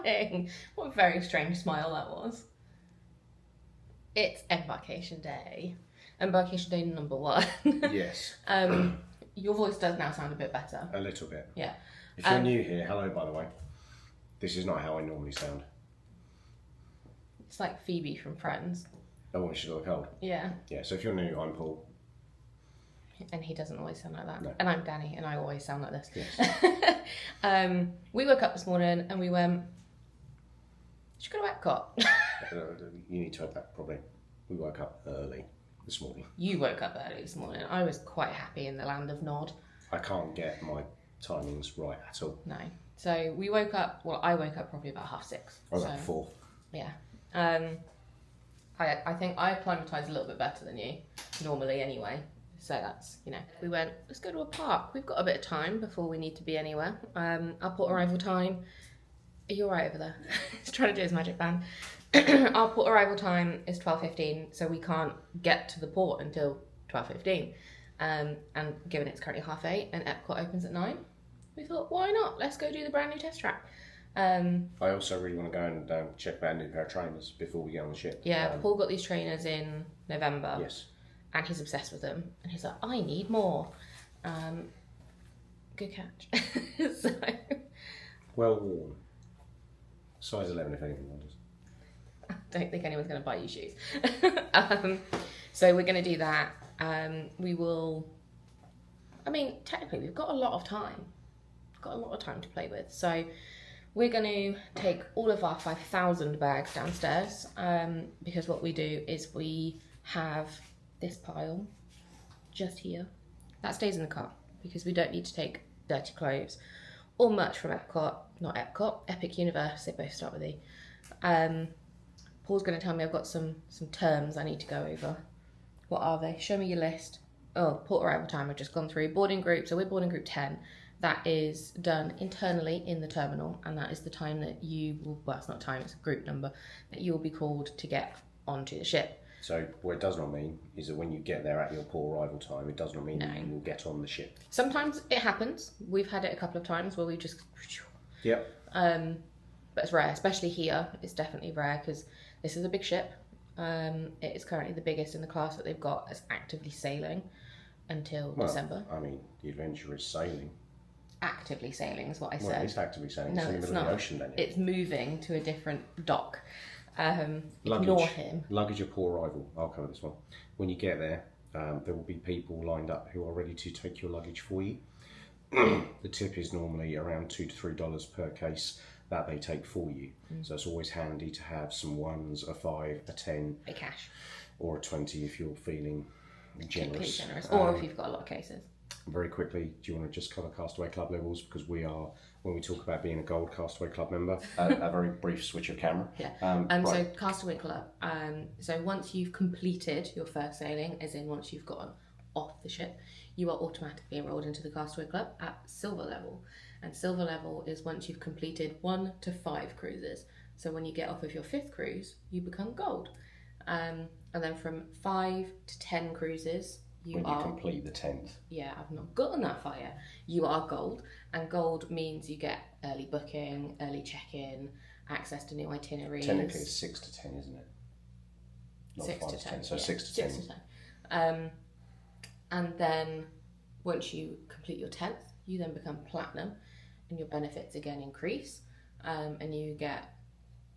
smiling? What a very strange smile that was. It's Embarkation Day. Embarkation Day number 1. Yes. Your voice does now sound a bit better. A little bit. Yeah. If you're new here, hello by the way. This is not how I normally sound. It's like Phoebe from Friends. Oh, when she's got a cold. Yeah. Yeah, so if you're new, I'm Paul. And he doesn't always sound like that. No. And I'm Danny, and I always sound like this. Yes. We woke up this morning and we went, should we go to Epcot? You need to have that probably. We woke up early this morning. You woke up early this morning. I was quite happy in the land of Nod. I can't get my timings right at all. No. So we woke up, well, I woke up probably about 6:30. I was at 4. Yeah. I think I acclimatise a little bit better than you, normally anyway. So that's, we went, let's go to a park. We've got a bit of time before we need to be anywhere. Our port arrival time, are you all right over there? He's trying to do his magic band. Our port arrival time is 12:15, so we can't get to the port until 12:15. And given it's currently 8:30 and Epcot opens at 9, we thought, why not? Let's go do the brand new test track. I also really want to go and check out a new pair of trainers before we get on the ship. Yeah, Paul got these trainers in November. Yes. And he's obsessed with them. And he's like, I need more. Good catch. So, well worn. Size 11 if anything wonders. I don't think anyone's going to buy you shoes. So we're going to do that. We will... technically we've got a lot of time. We've got a lot of time to play with. So we're going to take all of our 5,000 bags downstairs. Because what we do is we have this pile just here. That stays in the car because we don't need to take dirty clothes or much from Epcot. Not Epcot, Epic Universe. They both start with E. Paul's going to tell me I've got some terms I need to go over. What are they? Show me your list. Oh, port arrival time I've just gone through. Boarding group, so we're boarding group 10. That is done internally in the terminal, and that is the time that you will, well, it's not time, it's a group number, that you will be called to get onto the ship. So what it does not mean is that when you get there at your port arrival time, it does not mean that you will get on the ship. Sometimes it happens. We've had it a couple of times where we just... Yep. But it's rare, especially here. It's definitely rare because this is a big ship. It is currently the biggest in the class that they've got as actively sailing until December. The adventure is sailing. Actively sailing is what I said. Well, it's actively sailing. No, it's in the middle of the ocean, Daniel. It's moving to a different dock. Luggage, ignore him. Luggage at port arrival. I'll cover this one. When you get there, there will be people lined up who are ready to take your luggage for you. The tip is normally around $2 to $3 per case that they take for you. So it's always handy to have some ones, a 5, a 10, a cash, or a 20 if you're feeling generous. Or if you've got a lot of cases. Very quickly, do you want to just cover Castaway Club levels? Because we are, when we talk about being a gold Castaway Club member, a very brief switch of camera. Yeah. Right. So Castaway Club. So once you've completed your first sailing, as in once you've gotten off the ship, you are automatically enrolled into the Castaway Club at silver level. And silver level is once you've completed 1 to 5 cruises. So when you get off of your 5th cruise, you become gold. And then from 5 to 10 cruises, when you complete the 10th. Yeah, I've not gotten that far yet. You are gold, and gold means you get early booking, early check-in, access to new itineraries. Technically it's 6 to 10, isn't it? Not 6 5 to 10. So yeah. 6 to 10. 6 to 10. And then once you complete your 10th, you then become platinum, and your benefits again increase, and you get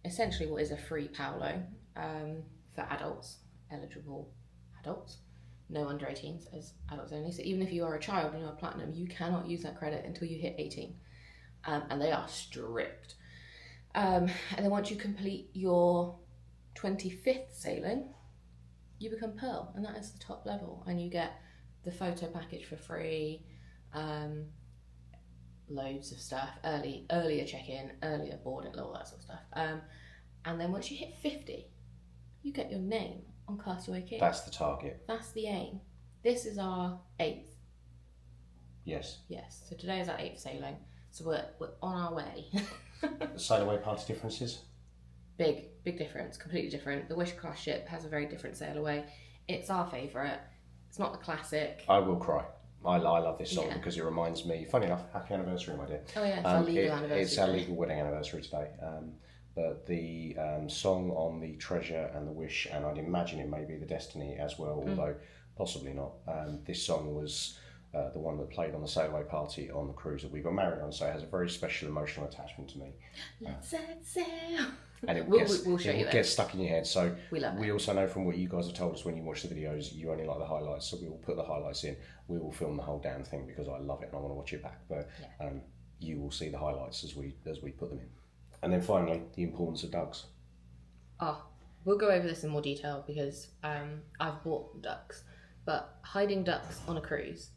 essentially what is a free Paolo for adults, eligible adults. No under 18s as adults only. So even if you are a child and you are platinum, you cannot use that credit until you hit 18. And they are strict. And then once you complete your 25th sailing, you become pearl, and that is the top level. And you get the photo package for free, loads of stuff, earlier check-in, earlier boarding, all that sort of stuff. And then once you hit 50, you get your name on Castaway King. That's the target. That's the aim. This is our 8th. Yes. Yes. So today is our 8th sailing. So we're on our way. Sail away party differences? Big difference. Completely different. The Wish class ship has a very different sail away. It's our favourite. It's not the classic. I will cry. I love this song Yeah. because it reminds me, funny enough, happy anniversary, my dear. Oh yeah, it's our legal anniversary. It's our legal wedding anniversary today. But the song on the Treasure and the Wish, and I'd imagine it may be the Destiny as well, although possibly not. This song was the one that played on the sail away party on the cruise that we got married on, so it has a very special emotional attachment to me. Let's set sail. And it we'll show you gets stuck in your head. So we love it. also know from what you guys have told us when you watch the videos, you only like the highlights. So we will put the highlights in. We will film the whole damn thing because I love it and I want to watch it back. But you will see the highlights as we put them in. And then finally, the importance of ducks. Oh, we'll go over this in more detail because I've bought ducks, but hiding ducks on a cruise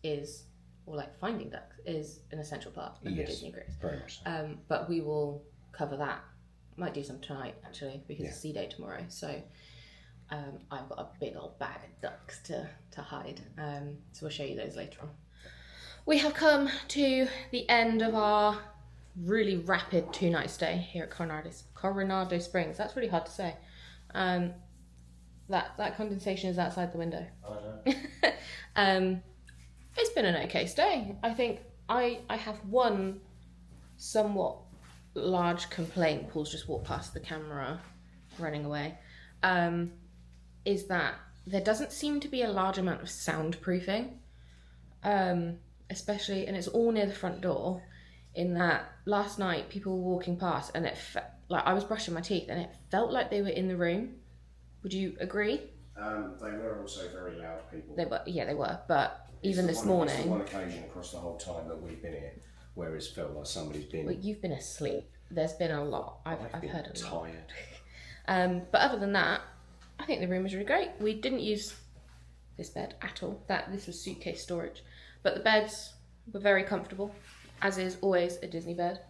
finding ducks is an essential part of the Disney cruise. Very much so. But we will cover that. Might do some tonight actually because it's sea day tomorrow. So I've got a big old bag of ducks to hide. So we'll show you those later on. We have come to the end of our really rapid 2-night stay here at Coronado Springs. That's really hard to say. That condensation is outside the window. I know. It's been an okay stay. I think I have one somewhat large complaint. Paul's just walked past the camera running away. Is that there doesn't seem to be a large amount of soundproofing, especially, and it's all near the front door. In that last night people were walking past and it I was brushing my teeth and it felt like they were in the room. Would you agree? They were also very loud people. They were. But even this morning, it's the one occasion across the whole time that we've been here where it's felt like somebody's been. Well, you've been asleep. There's been a lot. I've heard a lot. Tired. But other than that, I think the room was really great. We didn't use this bed at all. This was suitcase storage, but the beds were very comfortable, as is always a Disney bed.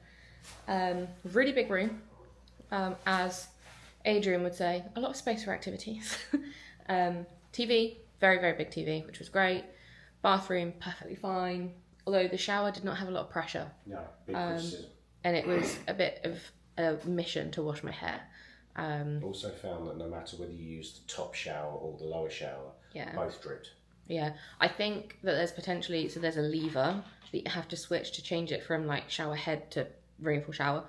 Really big room, as Adrian would say, a lot of space for activities. TV, very, very big TV, which was great. Bathroom, perfectly fine. Although the shower did not have a lot of pressure. No, big criticism. And it was a bit of a mission to wash my hair. Also found that no matter whether you use the top shower or the lower shower, both dripped. Yeah, I think that there's potentially, so there's a lever that you have to switch to change it from like shower head to rainfall shower.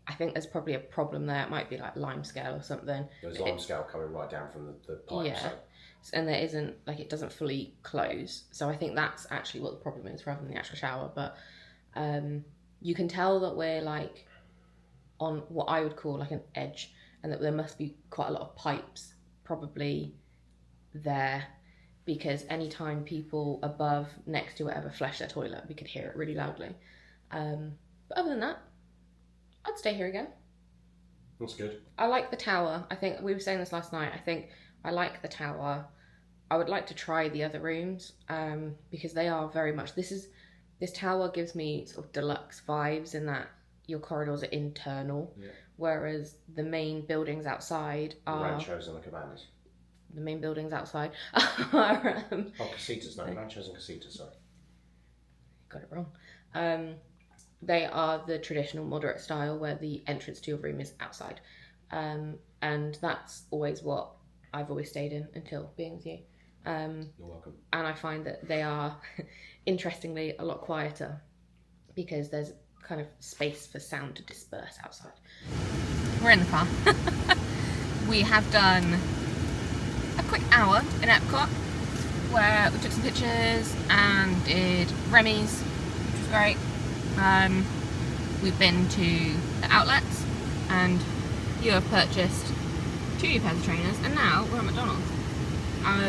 I think there's probably a problem there. It might be like lime scale or something. There's lime scale coming right down from the pipe. Yeah, and there isn't, like, it doesn't fully close. So I think that's actually what the problem is rather than the actual shower. But you can tell that we're like on what I would call like an edge, and that there must be quite a lot of pipes probably there, because anytime people above, next to whatever, flush their toilet, we could hear it really loudly. But other than that, I'd stay here again. That's good. I like the tower. I think we were saying this last night. I think I like the tower. I would like to try the other rooms because they are very much, this tower gives me sort of deluxe vibes in that your corridors are internal, whereas the main buildings outside are... The ranchos and the cabanas. The main buildings outside are... casitas, no, ranchos and casitas, sorry. Got it wrong. They are the traditional moderate style where the entrance to your room is outside. And that's always what I've always stayed in until being with you. You're welcome. And I find that they are, interestingly, a lot quieter because there's kind of space for sound to disperse outside. We're in the car. We have done a quick hour in Epcot where we took some pictures and did Remy's, which was great. We've been to the outlets and you have purchased 2 new pairs of trainers, and now we're at McDonald's.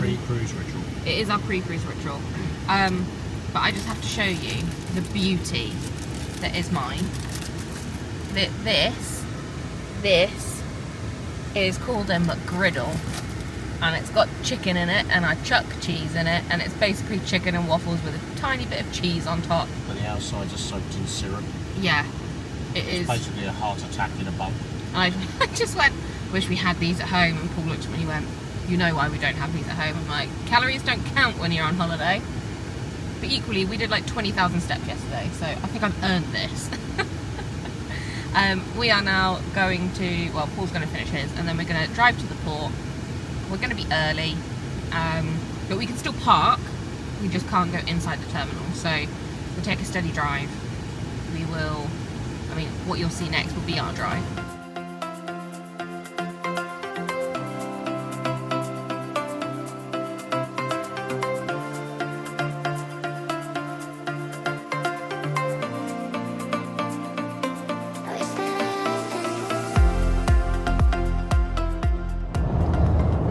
Pre-cruise ritual. It is our pre-cruise ritual. But I just have to show you the beauty that is mine. This is called a McGriddle, and it's got chicken in it, and I chuck cheese in it, and it's basically chicken and waffles with a tiny bit of cheese on top. But the outsides are soaked in syrup. Yeah, it's basically a heart attack in a bun. I just went, wish we had these at home, and Paul looked at me and he went, you know why we don't have these at home? I'm like, calories don't count when you're on holiday. But equally, we did like 20,000 steps yesterday, so I think I've earned this. We are now going to, well, Paul's going to finish his, and then we're going to drive to the port. We're going to be early, but we can still park. we just can't go inside the terminal. So we'll take a steady drive. We will, I mean, what you'll see next will be our drive.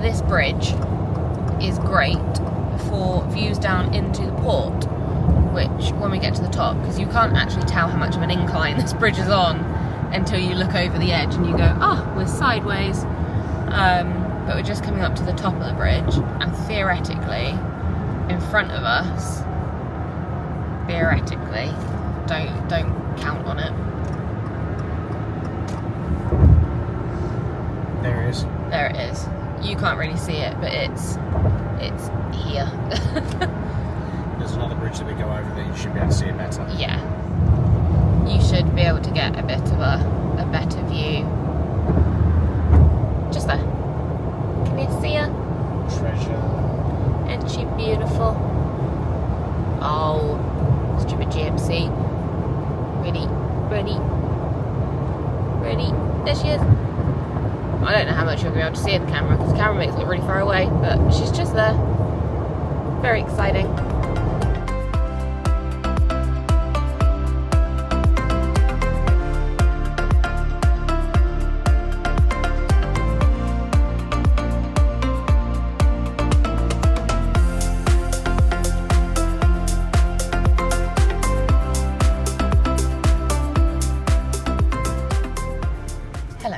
This bridge is great for views down into the port, which when we get to the top, because you can't actually tell how much of an incline this bridge is on until you look over the edge and you go, oh, we're sideways. But we're just coming up to the top of the bridge, and theoretically, in front of us, theoretically, don't count on it. There it is. There it is. You can't really see it, but it's here. There's another bridge that we go over that you should be able to see it better. Yeah. You should be able to get a bit of a better view. Just there. Can you see her? Treasure. Isn't she beautiful? Oh, stupid gypsy. Ready. There she is. I don't know how much you'll be able to see in the camera, because the camera makes it look really far away, but she's just there. Very exciting. Hello.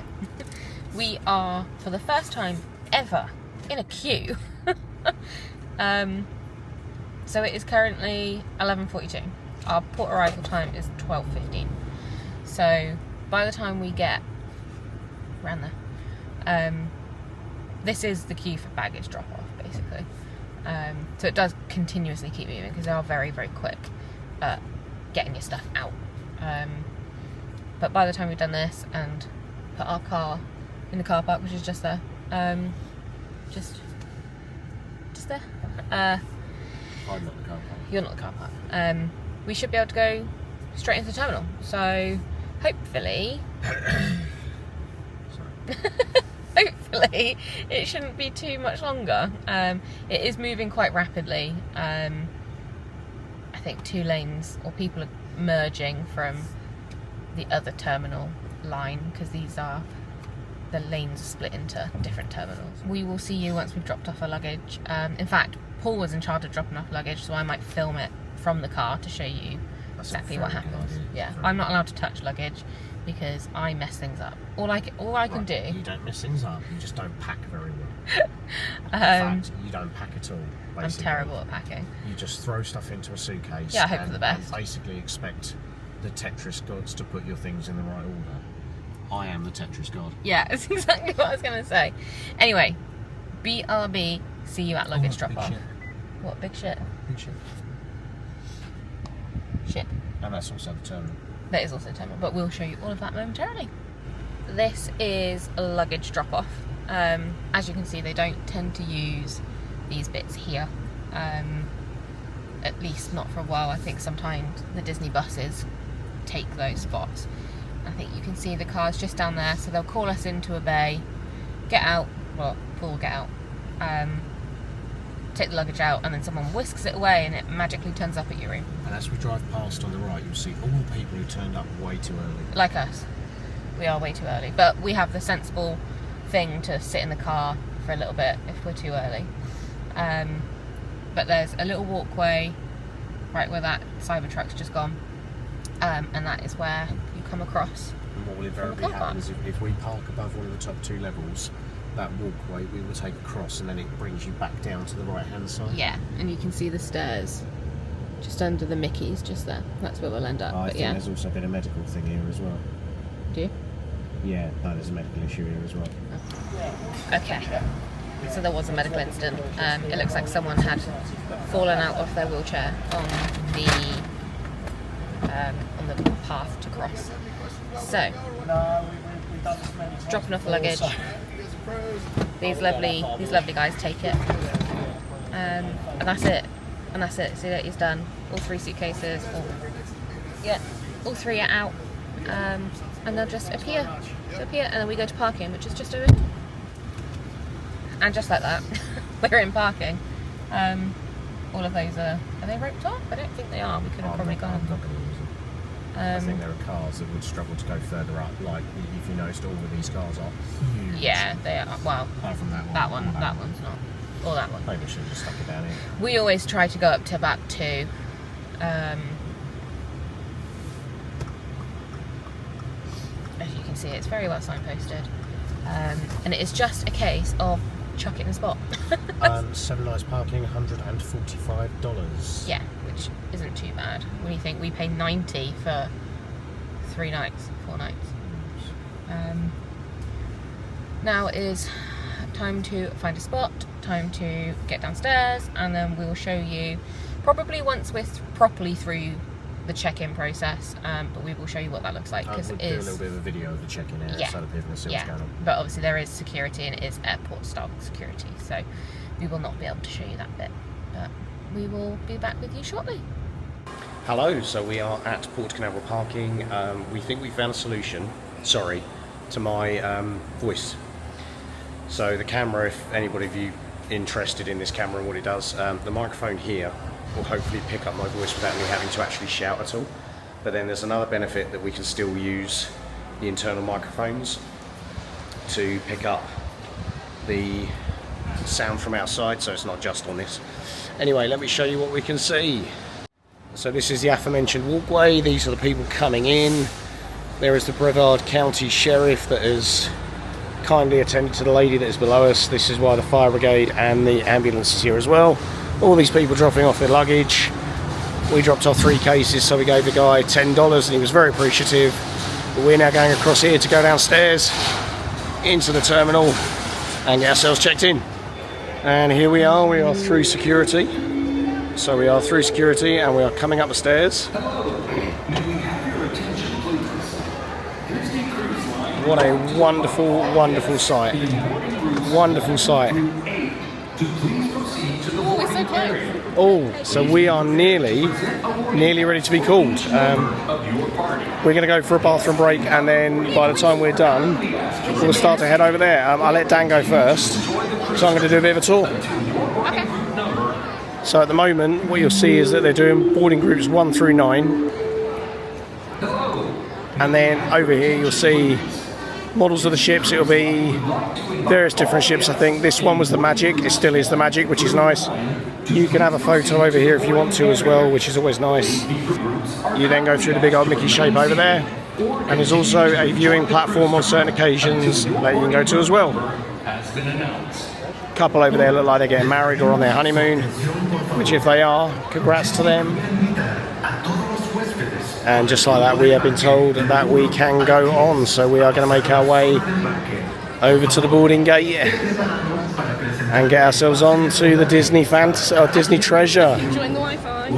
We are, for the first time ever, in a queue. So it is currently 11:42. Our port arrival time is 12:15. So by the time we get around there, this is the queue for baggage drop off, basically. So it does continuously keep moving, because they are very, very quick at getting your stuff out. But by the time we've done this and put our car in the car park, which is just there, just there. I'm not the car park. You're not the car park. We should be able to go straight into the terminal. So hopefully, hopefully it shouldn't be too much longer. It is moving quite rapidly. I think 2 lanes, or people are merging from the other terminal line, because these are the lanes split into different terminals. We will see you once we've dropped off our luggage. In fact, Paul was in charge of dropping off luggage, so I might film it from the car to show you exactly what happens. Yeah, I'm not allowed to touch luggage because I mess things up. All I can do. You don't mess things up. You just don't pack very well. In fact, you don't pack at all. Basically. I'm terrible at packing. You just throw stuff into a suitcase. Yeah, I hope for the best. And basically expect the Tetris gods to put your things in the right order. I am the Tetris god. Yeah, that's exactly what I was going to say. Anyway, BRB, see you at luggage drop off. What, big shit? Big shit. Shit. And that's also the terminal. That is also a terminal, but we'll show you all of that momentarily. This is a luggage drop off. As you can see, they don't tend to use these bits here. At least not for a while. I think sometimes the Disney buses take those spots. I think you can see the cars just down there, so they'll call us into a bay, get out, well, Paul will get out, take the luggage out, and then someone whisks it away and it magically turns up at your room. And as we drive past on the right, you'll see all the people who turned up way too early. Like us. We are way too early, but we have the sensible thing to sit in the car for a little bit if we're too early. But there's a little walkway right where that Cybertruck's just gone, and that is where you come across. And what will invariably happen is if we park above one of the top 2 levels, that walkway we will take across, and then it brings you back down to the right hand side. Yeah, and you can see the stairs just under the Mickeys, just there. That's where we'll end up. I think there's also been a medical thing here as well. Do you? Yeah, no, there's a medical issue here as well. Okay. So there was a medical incident. It looks like someone had fallen out of their wheelchair on the path to cross. So, dropping off the luggage. These lovely guys take it, and that's it. and that's it. So that is done. All 3 suitcases. All 3 are out, and they'll just appear. And then we go to parking, which is just over. And just like that, we're in parking. All of those are they roped off? I don't think they are. We could have probably gone. I think there are cars that would struggle to go further up. Like if you noticed, all of these cars are huge. Yeah, they are. Well, apart from that one. That one's not. Or that one. Maybe we should have just stuck it down here. We always try to go up to about 2. As you can see, it's very well signposted, and it is just a case of chuck it in the spot. 7 nights parking, $145. Yeah, which isn't too bad when you think we pay $90 for 4 nights. Now is time to find a spot, time to get downstairs, and then we'll show you probably once we're properly through the check-in process, but we will show you what that looks like, because we'll do a little bit of a video of the check-in area so that people can see what's going on. But obviously there is security, and it is airport style security, so we will not be able to show you that bit, but we will be back with you shortly. Hello, so we are at Port Canaveral parking. We think we found a solution, to my voice. So the camera, if anybody of you interested in this camera and what it does, the microphone here will hopefully pick up my voice without me having to actually shout at all. But then there's another benefit that we can still use the internal microphones to pick up the sound from outside, so it's not just on this. Anyway, let me show you what we can see. So this is the aforementioned walkway. These are the people coming in. There is the Brevard County Sheriff that has kindly attended to the lady that is below us. This is why the fire brigade and the ambulance is here as well. All these people dropping off their luggage. We dropped off 3 cases, so we gave the guy $10 and he was very appreciative. But we're now going across here to go downstairs into the terminal and get ourselves checked in. And here we are through security. So we are through security and we are coming up the stairs. What a wonderful, wonderful sight. Wonderful sight. Oh, it's so close. Oh, so we are nearly ready to be called. We're going to go for a bathroom break, and then by the time we're done, we'll start to head over there. I'll let Dan go first, so I'm going to do a bit of a tour. Okay. So at the moment, what you'll see is that they're doing boarding groups 1 through 9. And then over here you'll see models of the ships. It'll be various different ships. I think this one was the Magic. It still is the Magic, which is nice. You can have a photo over here if you want to as well, which is always nice. You then go through the big old Mickey shape over there. And there's also a viewing platform on certain occasions that you can go to as well. Couple over there look like they're getting married or on their honeymoon, which if they are, congrats to them. And just like that, we have been told that we can go on, so we are going to make our way over to the boarding gate and get ourselves on to the Disney Disney Treasure. Enjoying the Wi-Fi.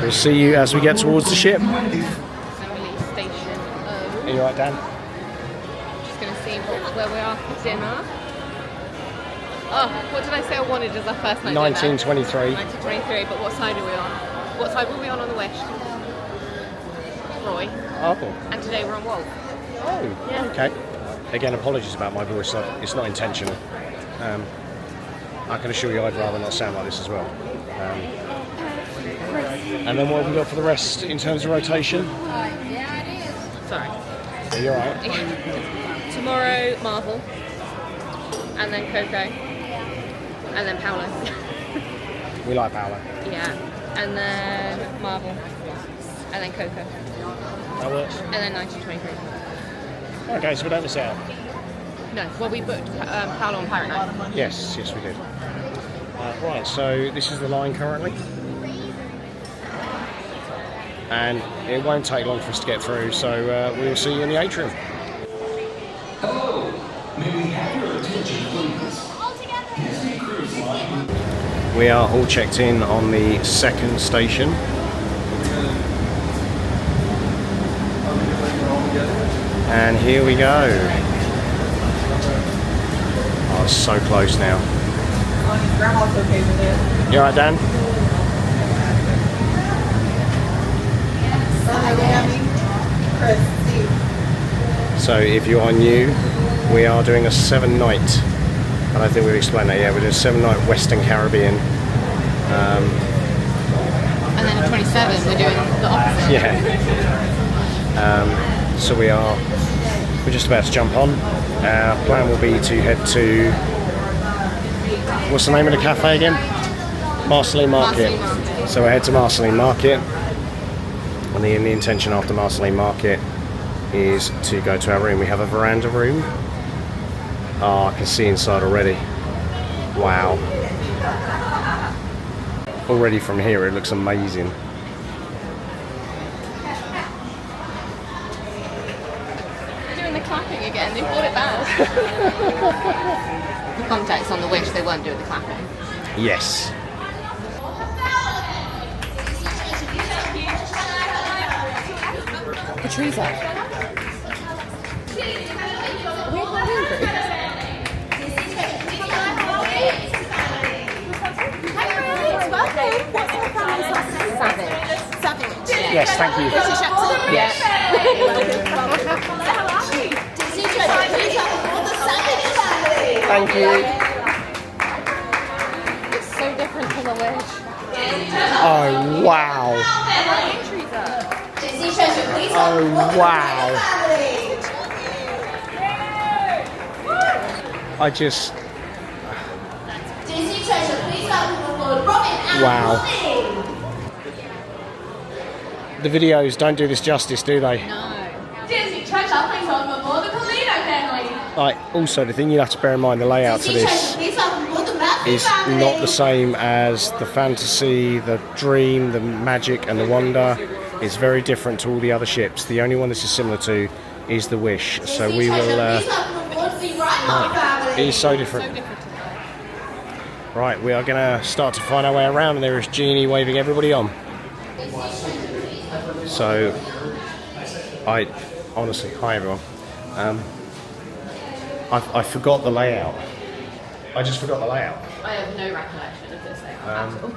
We'll see you as we get towards the ship. Assembly station. Are you right, Dan? Just going to see where we are for dinner. Oh, what did I say I wanted as our first night? 1923. 1923, but what side are we on? What side were we on the west? Roy. Oh. And today we're on Wolf. Oh, Yeah. okay. Again, apologies about my voice. It's not intentional. I can assure you I'd rather not sound like this as well. And then what have we got for the rest in terms of rotation? Sorry. Are you alright? Tomorrow, Marvel. And then Coco. And then Paolo. We like Paolo. Yeah. And then Marvel. And then Coco. That works. And then 1923. Okay, so we don't miss out. No, well we booked Paolo and Pirate Night. Yes, we did. Right, so this is the line currently. And it won't take long for us to get through, so we'll see you in the Atrium. Hello, may we have your attention, please? Disney Cruise Line. We are all checked in on the second station. And here we go. Oh, it's so close now. Grandma's okay with it. You alright, Dan? So if you are new, we are doing a 7-night, I don't think we've explained that yet, we're doing a 7-night Western Caribbean. And then at 27 we're doing the opposite. Yeah. So we're just about to jump on. Our plan will be to head to, what's the name of the cafe again? Marceline Market. So we'll head to Marceline Market. And the intention after Marceline Market is to go to our room. We have a veranda room. Oh, I can see inside already. Wow. Already from here it looks amazing. They're doing the clapping again, they brought it back. For context on the Wish, they weren't doing the clapping. Yes. The trees up. Yes, thank you. Yeah. Thank you. It's so different from the Wish. Oh, wow. Oh, wow. I just... Wow. The videos don't do this justice, do they? No. Like, also, the thing you have to bear in mind, the layout to this is not the same as the fantasy, the dream, the magic and the wonder. It's very different to all the other ships. The only one this is similar to is the Wish. So we will... it is so different. Right, we are going to start to find our way around, and there is Jeannie waving everybody on. So, honestly, hi everyone. I forgot the layout. I just forgot the layout. I have no recollection of this layout at all.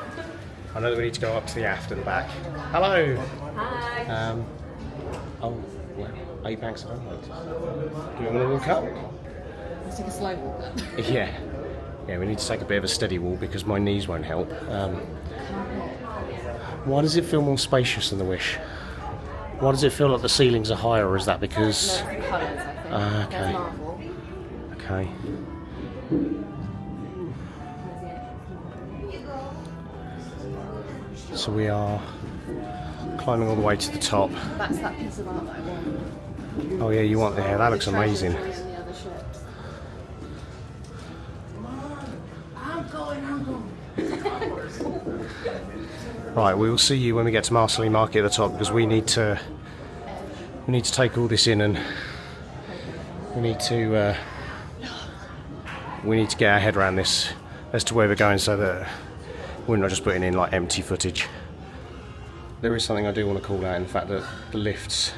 I know that we need to go up to the aft and back. Hello! Hi. Oh, well, 8 banks of homework. Do you want me to walk up? Let's take a slow walk up. Yeah. Yeah, we need to take a bit of a steady walk because my knees won't help. Why does it feel more spacious than the Wish? Why does it feel like the ceilings are higher, or is that because... No, it's the colours, I think. Okay. There's marble. Okay. So we are climbing all the way to the top. That's that piece of art that I want. Oh yeah, you want the hair? That looks amazing. Right, we will see you when we get to Marceline Market at the top, because we need to take all this in, and we need to get our head around this as to where we're going, so that we're not just putting in like empty footage. There is something I do want to call out in the fact that the lifts,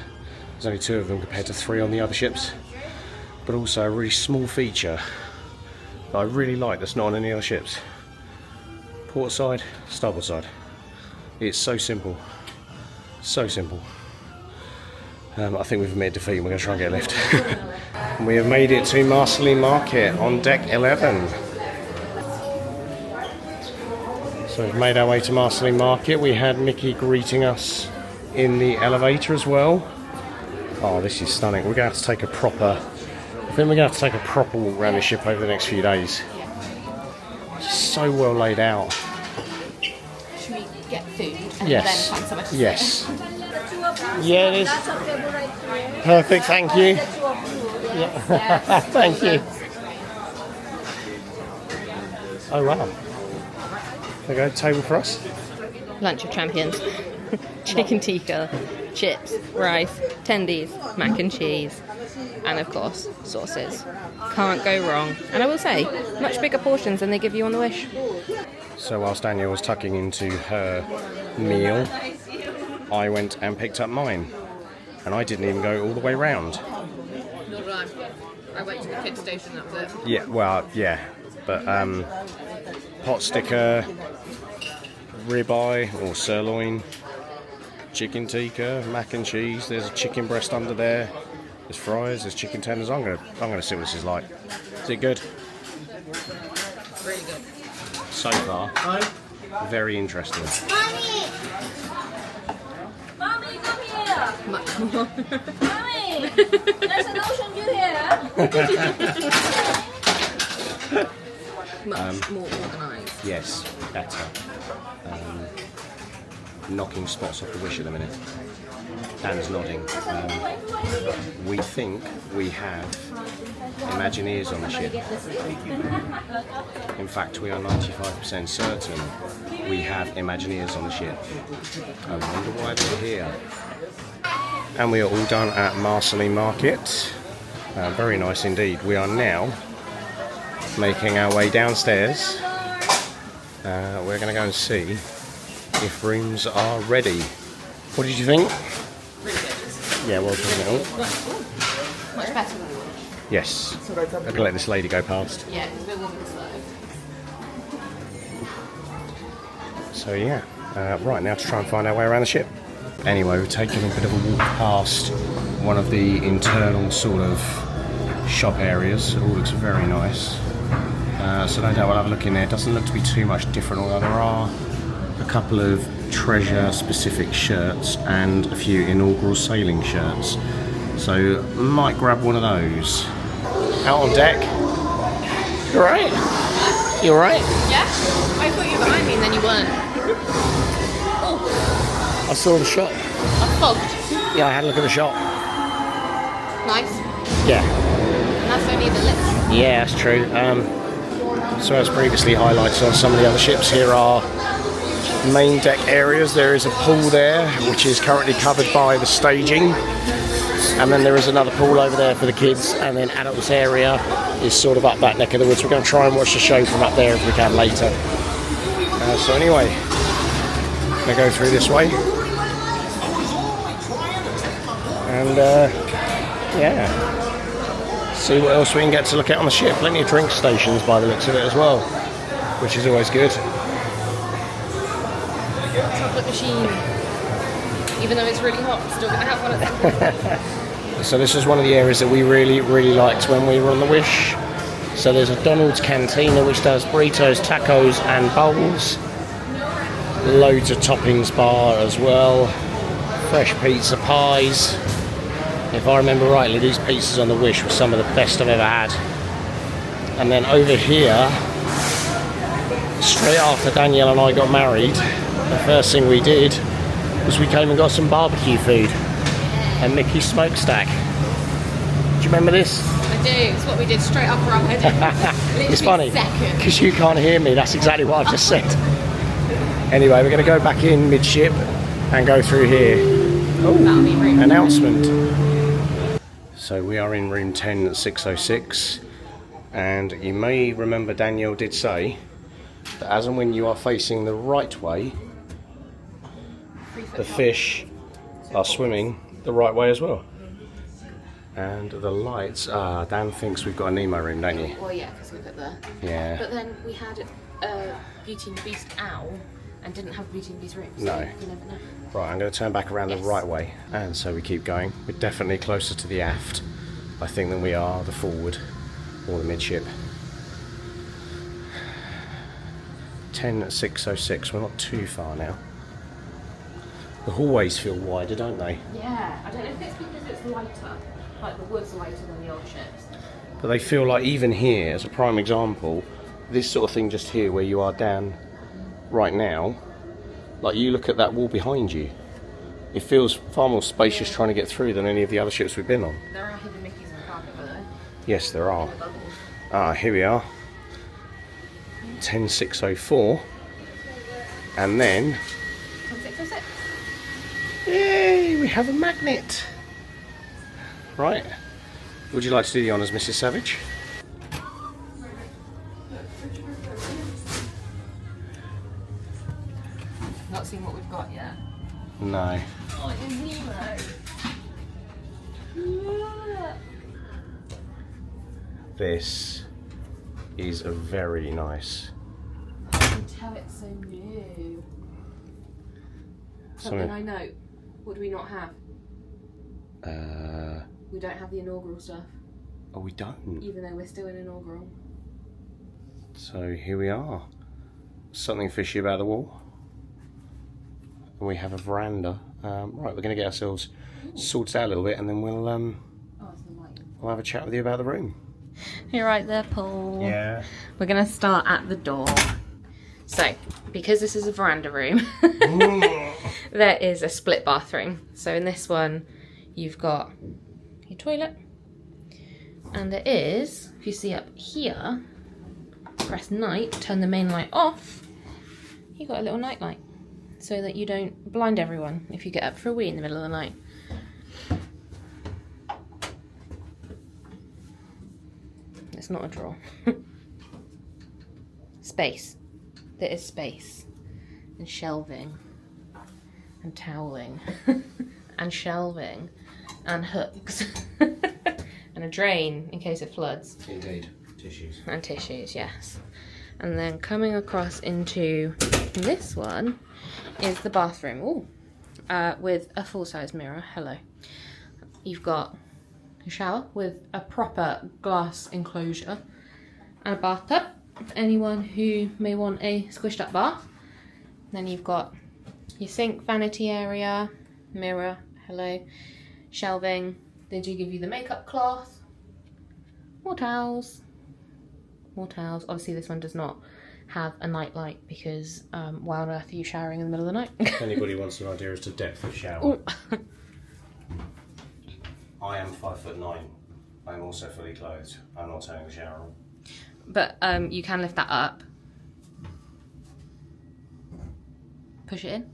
there's only 2 of them compared to 3 on the other ships, but also a really small feature that I really like that's not on any other ships. Port side, starboard side. It's so simple. So simple. I think we've admitted defeat and we're going to try and get a lift. We have made it to Marceline Market on deck 11. So we've made our way to Marceline Market. We had Mickey greeting us in the elevator as well. Oh, this is stunning. We're going to have to take a proper... I think we're going to have to take a proper walk around the ship over the next few days. It's so well laid out. Should we get food and Yes. then find somewhere to sit? Yes. Yeah, it is. Perfect, thank you. Yeah. Thank you. Oh wow. There you go, table for us. Lunch of champions. Chicken tikka, chips, rice, tendies, mac and cheese, and of course, sauces. Can't go wrong. And I will say, much bigger portions than they give you on the Wish. So whilst Daniel was tucking into her meal, I went and picked up mine. And I didn't even go all the way round. Nor did I. I went to the kids' station, that was it. Yeah, well, yeah. But pot sticker, ribeye or sirloin, chicken tikka, mac and cheese. There's a chicken breast under there. There's fries. There's chicken tenders. I'm gonna see what this is like. Is it good? Really good. So far, very interesting. Mommy, come here. Much more. Mommy, there's an ocean view here. Much more organised. Yes, better. Knocking spots off the wish at the minute. Dan's nodding. We think we have Imagineers on the ship. In fact, we are 95% certain we have Imagineers on the ship. I wonder why they're here. And we are all done at Marceline Market. Very nice indeed. We are now making our way downstairs. We're going to go and see if rooms are ready. What did you think? Really good. Yeah, well done. Much better than one. Yes. I'm going to let this lady go past. Yeah, it's a bit warm and slow. So yeah, right now to try and find our way around the ship. Anyway, we've taken a bit of a walk past one of the internal sort of shop areas. It all looks very nice. So no doubt we'll have a look in there. It doesn't look to be too much different, although there are a couple of treasure-specific shirts and a few inaugural sailing shirts. So might grab one of those. Out on deck. You alright? You alright? Yeah? I thought you were behind me and then you weren't. Oh, I saw the shot. I'm fogged. Yeah, I had a look at the shot. Nice. Yeah. And that's only the lips. Yeah, that's true. So as previously highlighted on some of the other ships, here are main deck areas. There is a pool there, which is currently covered by the staging. And then there is another pool over there for the kids, and then adults area is sort of up that neck of the woods. We're going to try and watch the show from up there if we can later. So anyway, I'm going to go through this way. And yeah. See what else we can get to look at on the ship. Plenty of drink stations by the looks of it as well, which is always good. Chocolate machine. Even though it's really hot, still going to have one at some point. So this is one of the areas that we really liked when we were on the Wish. So there's a Donald's Cantina which does burritos, tacos and bowls. Loads of toppings bar as well. Fresh pizza pies. If I remember rightly, these pizzas on the Wish were some of the best I've ever had. And then over here, straight after Danielle and I got married, the first thing we did was we came and got some barbecue food at Mickey's Smokestack. Do you remember this? I do. It's what we did straight after our wedding. It's funny, Second. because you can't hear me. That's exactly what I've just said. Anyway, we're going to go back in midship and go through here. Oh, That'll be room. announcement. So we are in room 10606, and you may remember Danielle did say that as and when you are facing the right way, the fish are swimming the right way as well. And the lights, Dan thinks we've got a Nemo room, don't you? Well, yeah, because we've got the... Yeah. But then we had Beauty and the Beast owl and didn't have Beauty and the Beast room. So No. you never know. Right, I'm going to turn back around the right way. And so we keep going. We're definitely closer to the aft, I think, than we are the forward or the midship. 10606, we're not too far now. The hallways feel wider, don't they? Yeah, I don't know if it's because it's lighter, like the wood's lighter than the old ships. But they feel like even here, as a prime example, this sort of thing just here where you are down right now, like you look at that wall behind you, it feels far more spacious trying to get through than any of the other ships we've been on. There are hidden Mickeys in the carpet, though. Yes, there are. Here we are. 10604. And then, 606. yay, we have a magnet. Right. Would you like to do the honours, Mrs. Savage? Not seen what we've got yet. No. Oh, it's Nemo. This is a very nice. I can tell it's so new. Something I know. What do we not have? We don't have the inaugural stuff, Oh, we don't. even though we're still in inaugural. So here we are. Something fishy about the wall. And we have a veranda. Right, we're going to get ourselves sorted out a little bit, and then we'll have a chat with you about the room. You're right there, Paul. Yeah. We're going to start at the door. So, because this is a veranda room, there is a split bathroom. So in this one, you've got your toilet, and there is, if you see up here, press night, turn the main light off, you've got a little night light, so that you don't blind everyone if you get up for a wee in the middle of the night. It's not a drawer. Space. There is space. And shelving. And toweling. And shelving. And hooks. And a drain in case it floods. Indeed. Tissues. And tissues, yes. And then coming across into this one is the bathroom. Ooh. With a full-size mirror. Hello. You've got a shower with a proper glass enclosure and a bathtub for anyone who may want a squished up bath. Then you've got your sink, vanity area, mirror, hello, shelving. They do give you the makeup cloth, more towels. Obviously this one does not have a night light because why on earth are you showering in the middle of the night? If anybody wants an idea as to depth of shower. I am 5'9". I am also fully clothed. I'm not turning the shower on. But you can lift that up. Push it in.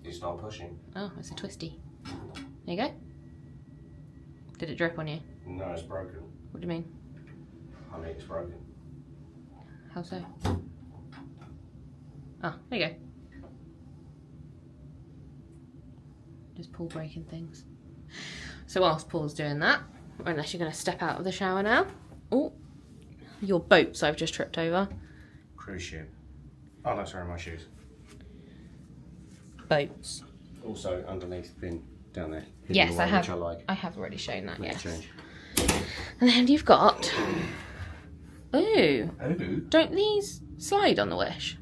It's not pushing. Oh, it's a twisty. There you go. Did it drip on you? No, it's broken. What do you mean? I mean, it's broken. How so? Oh, there you go. Just Paul breaking things. So whilst Paul's doing that, unless you're going to step out of the shower now. Oh, your boats I've just tripped over. Cruise ship. Oh, no, sorry, my shoes. Boats. Also, underneath bin down there. hidden Yes, away, I have. Which I like. I have already shown that, Let's yes. change. And then you've got... Ooh. Oh. Don't these slide on the Wish?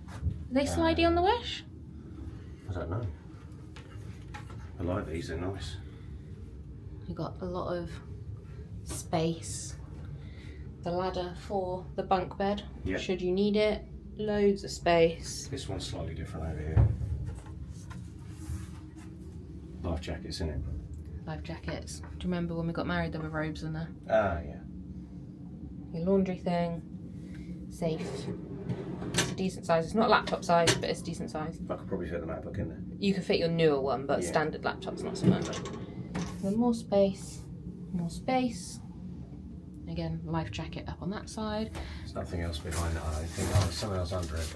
Are they slidey on the Wish? I don't know. I like these, they're nice. You've got a lot of space. The ladder for the bunk bed, Yeah. should you need it. Loads of space. This one's slightly different over here. Life jackets in it. Life jackets. Do you remember when we got married there were robes in there? Ah, yeah. Your laundry thing. Safe. It's a decent size. It's not laptop size, but it's a decent size. I could probably fit the MacBook in there. You can fit your newer one, but Yeah. standard laptop's not so much. Then more space. More space. Again, life jacket up on that side. There's nothing else behind that, I don't think. Oh, there's something else under it,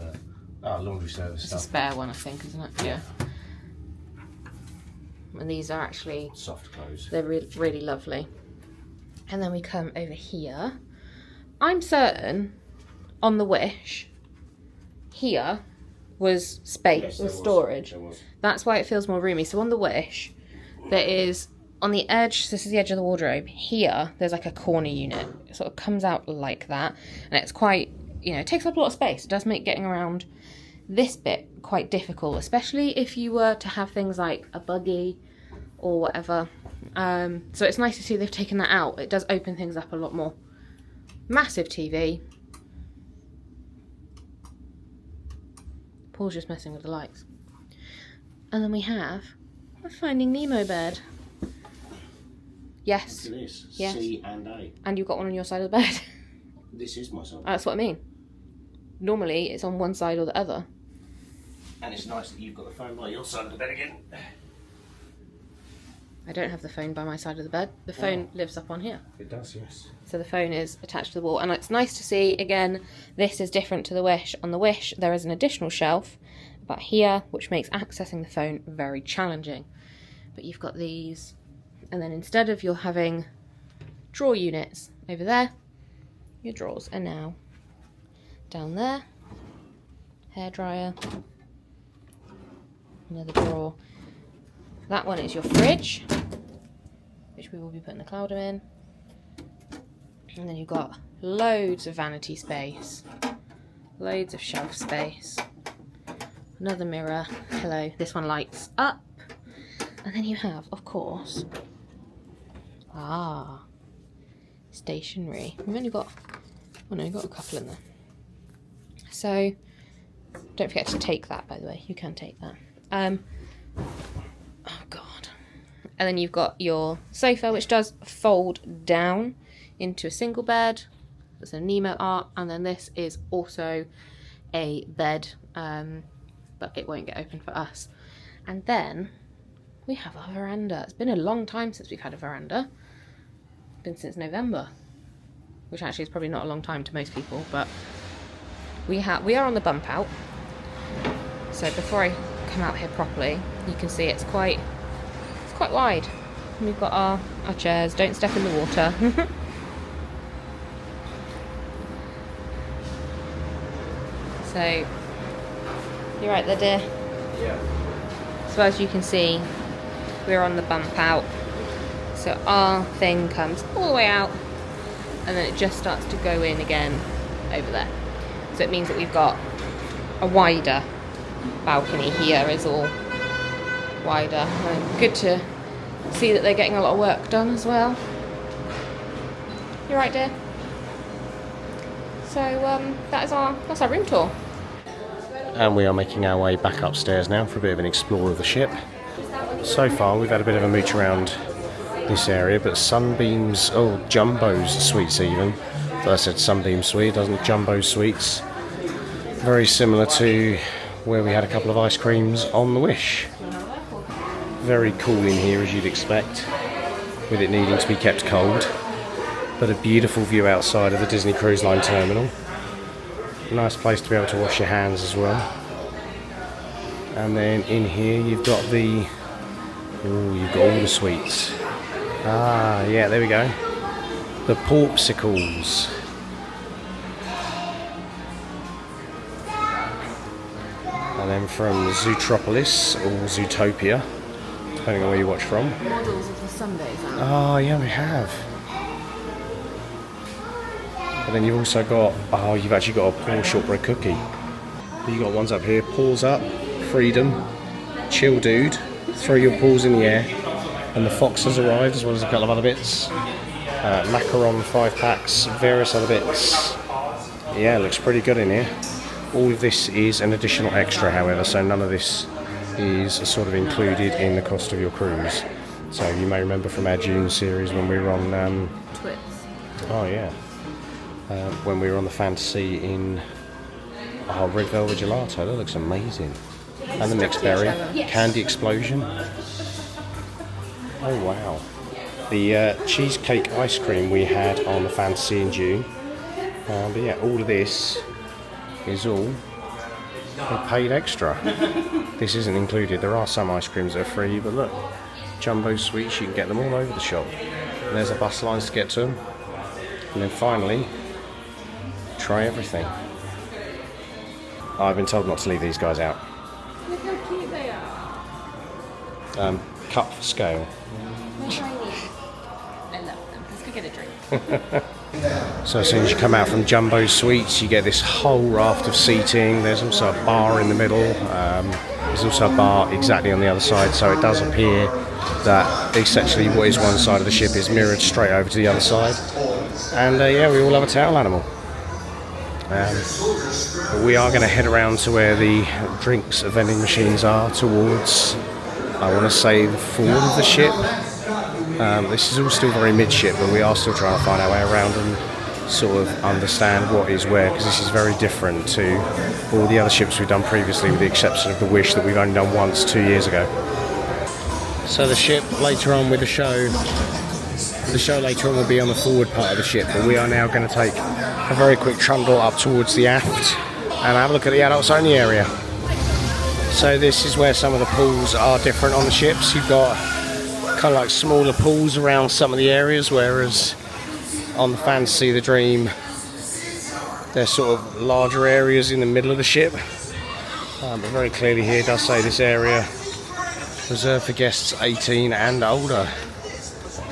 but... laundry service It's a stuff. spare one, I think, isn't it? Yeah. And these are actually, Soft clothes. they're really lovely. And then we come over here. I'm certain on the Wish, here was space, Yes, was there storage. There was. That's why it feels more roomy. So on the Wish, there is, on the edge, this is the edge of the wardrobe, here, there's like a corner unit. It sort of comes out like that. And it's quite, it takes up a lot of space. It does make getting around this bit quite difficult, especially if you were to have things like a buggy or whatever. So it's nice to see they've taken that out. It does open things up a lot more. Massive TV. Paul's just messing with the lights. And then we have a Finding Nemo bed. Yes. Look at this. Yes. C and A. And you've got one on your side of the bed. This is my son. That's what I mean. Normally it's on one side or the other. And it's nice that you've got the phone by your side of the bed again. I don't have the phone by my side of the bed. The phone lives up on here. It does, yes. So the phone is attached to the wall. And it's nice to see, again, this is different to the Wish. On the Wish, there is an additional shelf about here, which makes accessing the phone very challenging. But you've got these. And then instead of you're having drawer units over there, your drawers are now down there. Hairdryer. Another drawer. That one is your fridge, which we will be putting the Clouder in. And then you've got loads of vanity space, loads of shelf space, another mirror, pillow. This one lights up. And then you have, of course, stationery. We've only got, oh no, you've got a couple in there. So, don't forget to take that, by the way. You can take that. Oh god. And then you've got your sofa, which does fold down into a single bed. There's a Nemo art, and then this is also a bed, but it won't get open for us. And then we have our veranda. It's been a long time since we've had a veranda. It's been since November, which actually is probably not a long time to most people, but we are on the bump out. So before I come out here properly, you can see it's quite wide. And we've got our chairs. Don't step in the water. So you're right there, dear. Yeah. So as you can see, we're on the bump out. So our thing comes all the way out, and then it just starts to go in again over there. So it means that we've got a wider balcony here, is all wider. And good to see that they're getting a lot of work done as well. You're right, dear. So that's our room tour. And we are making our way back upstairs now for a bit of an explore of the ship. So far we've had a bit of a mooch around this area, but Sunbeam's, Jumbo's suites even. So I said Sunbeam suite, doesn't Jumbo suites. Very similar to where we had a couple of ice creams on the Wish. Very cool in here as you'd expect, with it needing to be kept cold. But a beautiful view outside of the Disney Cruise Line terminal. Nice place to be able to wash your hands as well. And then in here you've got all the suites. Yeah, there we go. The Porpsicles. And then from Zootropolis, or Zootopia, depending on where you watch from. Models of the Sundays out. Oh yeah, we have. But then you've also got, you've actually got a Paul shortbread cookie. You've got ones up here, Paws Up, Freedom, Chill Dude, Throw Your Paws in the Air, and the Fox has arrived, as well as a couple of other bits. Macaron 5 packs, various other bits. Yeah, it looks pretty good in here. All of this is an additional extra, however, so none of this is sort of included in the cost of your cruise. So you may remember from our June series when we were on... Twits. Oh yeah. When we were on the Fantasy in Red Velvet Gelato. That looks amazing. And the mixed berry. Candy Explosion. Oh wow. The cheesecake ice cream we had on the Fantasy in June. But yeah, all of this is all paid extra. This isn't included. There are some ice creams that are free, but look, Jumbo Sweets, you can get them all over the shop. And there's a bus lines to get to them. And then finally, try everything. I've been told not to leave these guys out. Look how cute they are. Cup for scale. They're tiny. I love them. Let's go get a drink. So as soon as you come out from Jumbo Suites, you get this whole raft of seating. There's also a bar in the middle. There's also a bar exactly on the other side, so it does appear that essentially what is one side of the ship is mirrored straight over to the other side. And yeah, we all have a towel animal. We are going to head around to where the drinks vending machines are, towards, I want to say, the forward of the ship. This is all still very midship, but we are still trying to find our way around and sort of understand what is where, because this is very different to all the other ships we've done previously, with the exception of the Wish that we've only done once 2 years ago. So the ship later on with the show later on will be on the forward part of the ship, but we are now going to take a very quick trundle up towards the aft and have a look at the adults only area. So this is where some of the pools are different on the ships. You've got kind of like smaller pools around some of the areas, whereas on the Fantasy, the Dream, there's sort of larger areas in the middle of the ship. But very clearly here it does say this area reserved for guests 18 and older.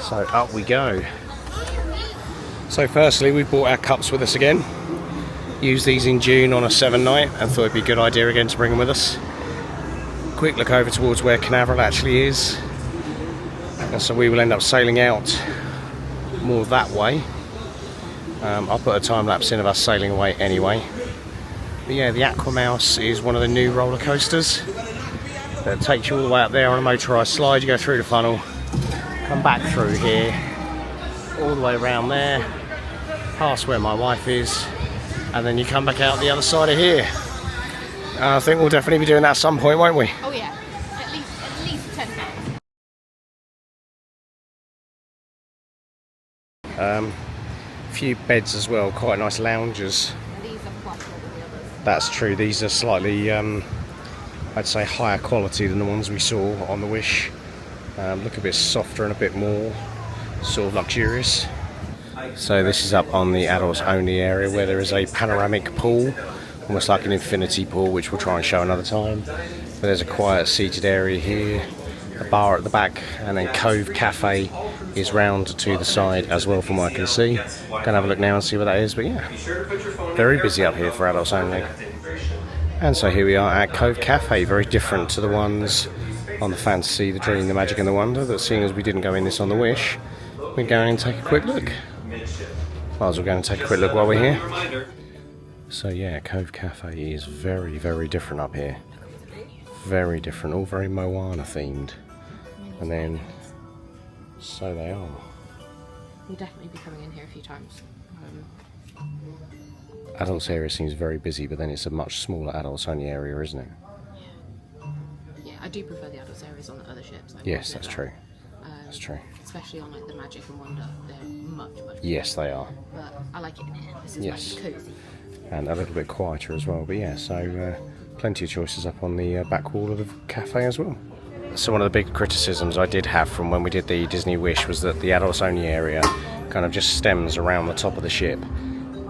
So up we go. So firstly, we brought our cups with us again. Used these in June on a 7 night and thought it'd be a good idea again to bring them with us. Quick look over towards where Canaveral actually is. And so we will end up sailing out more that way. I'll put a time lapse in of us sailing away anyway. But yeah, the Aquamouse is one of the new roller coasters that takes you all the way up there on a motorised slide. You go through the funnel, come back through here, all the way around there, past where my wife is, and then you come back out the other side of here. I think we'll definitely be doing that at some point, won't we? Oh yeah, at least 10 minutes. Few beds as well, quite nice loungers. These are quite cool than the others. That's true, these are slightly, I'd say higher quality than the ones we saw on the Wish. Look a bit softer and a bit more sort of luxurious. So this is up on the adults only area where there is a panoramic pool, almost like an infinity pool, which we'll try and show another time. But there's a quiet seated area here, a bar at the back, and then Cove Cafe is round to the side as well from what I can see. Gonna have a look now and see what that is, but yeah, very busy up here for adults only. And so here we are at Cove Cafe, very different to the ones on the Fantasy, the Dream, the Magic and the Wonder, that seeing as we didn't go in this on the Wish, we're going and take a quick look. Might as well go and take a quick look while we're here. So yeah, Cove Cafe is very, very different up here. Very different, all very Moana themed. And then, so they are. We'll definitely be coming in here a few times. Adults area seems very busy, but then it's a much smaller adults only area, isn't it? Yeah, I do prefer the adults areas on the other ships. Yes, that's true. That's true. Especially on like the Magic and Wonder, they're much Yes, they are. But I like it in here. This is Yes. nice and cosy. And a little bit quieter as well, but yeah, so plenty of choices up on the back wall of the cafe as well. So one of the big criticisms I did have from when we did the Disney Wish was that the adults only area kind of just stems around the top of the ship,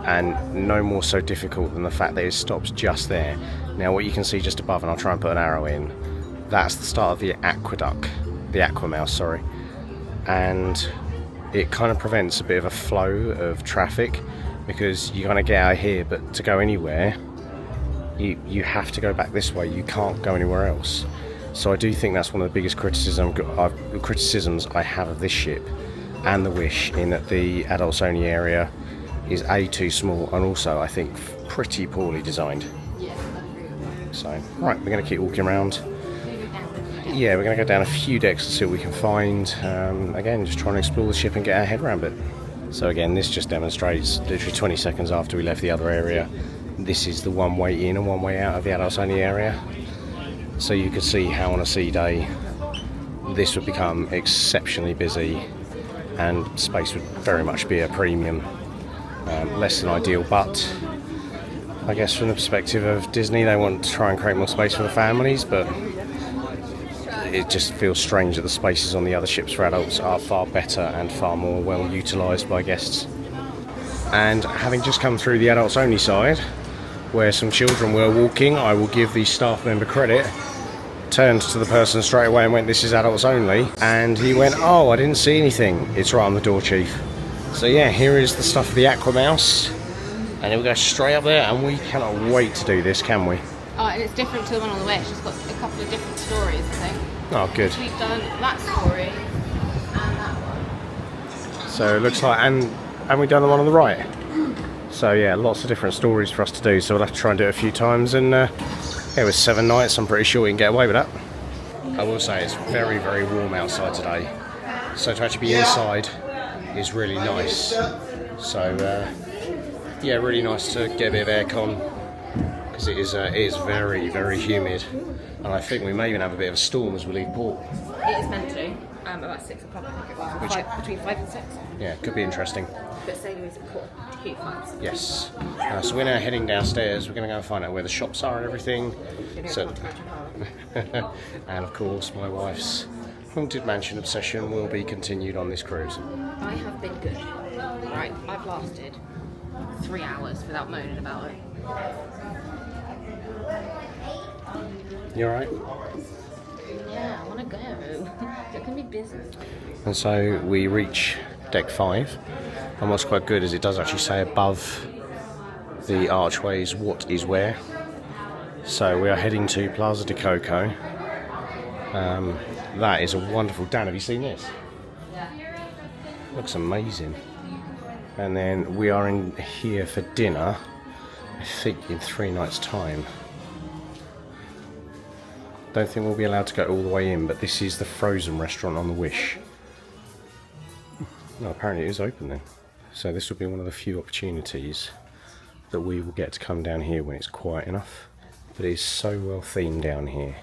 and no more so difficult than the fact that it stops just there. Now what you can see just above, and I'll try and put an arrow in, that's the start of the aqueduct, the Aquamouse, sorry, and it kind of prevents a bit of a flow of traffic because you're going to get out here, but to go anywhere you have to go back this way, you can't go anywhere else. So I do think that's one of the biggest criticisms I have of this ship and the Wish, in that the adults only area is A, too small, and also I think pretty poorly designed. Yeah, I agree with that. So, right, we're going to keep walking around. Yeah, we're going to go down a few decks and see what we can find. Again, just trying to explore the ship and get our head around it. So again, this just demonstrates literally 20 seconds after we left the other area. This is the one way in and one way out of the adults only area. So you could see how on a sea day this would become exceptionally busy and space would very much be a premium. Less than ideal, but I guess from the perspective of Disney, they want to try and create more space for the families, but it just feels strange that the spaces on the other ships for adults are far better and far more well utilised by guests. And having just come through the adults only side, where some children were walking, I will give the staff member credit, turned to the person straight away and went, "This is adults only," and he went, "Oh, I didn't see anything. It's right on the door, Chief." So yeah, here is the stuff for the Aquamouse, and then we'll go straight up there, and we cannot wait to do this, can we? Oh, and it's different to the one on the Wish. It's got a couple of different stories, I think. Oh, good. We've done that story and that one. So it looks like, and we've done the one on the right. So yeah, lots of different stories for us to do, so we'll have to try and do it a few times, and yeah, with 7 nights, I'm pretty sure we can get away with that. I will say it's very, very warm outside today, so to actually be inside is really nice. So yeah, really nice to get a bit of aircon, because it is very, very humid, and I think we may even have a bit of a storm as we leave port. It is meant to. About 6 o'clock, I think it was. Between 5 and 6. Yeah, could be interesting. But sailing is important. Keep vibes. Yes. So we're now heading downstairs. We're going to go and find out where the shops are and everything. So, and of course, my wife's haunted mansion obsession will be continued on this cruise. I have been good. Right, I've lasted 3 hours without moaning about it. You alright? Yeah, I want to go. It can be busy. And so we reach deck 5, and what's quite good is it does actually say above the archways what is where. So we are heading to Plaza De Coco. That is a wonderful... Dan, have you seen this? Looks amazing. And then we are in here for dinner, I think in 3 nights' time. Don't think we'll be allowed to go all the way in, but this is the frozen restaurant on the Wish. No, apparently it is open then. So this will be one of the few opportunities that we will get to come down here when it's quiet enough. But it is so well themed down here.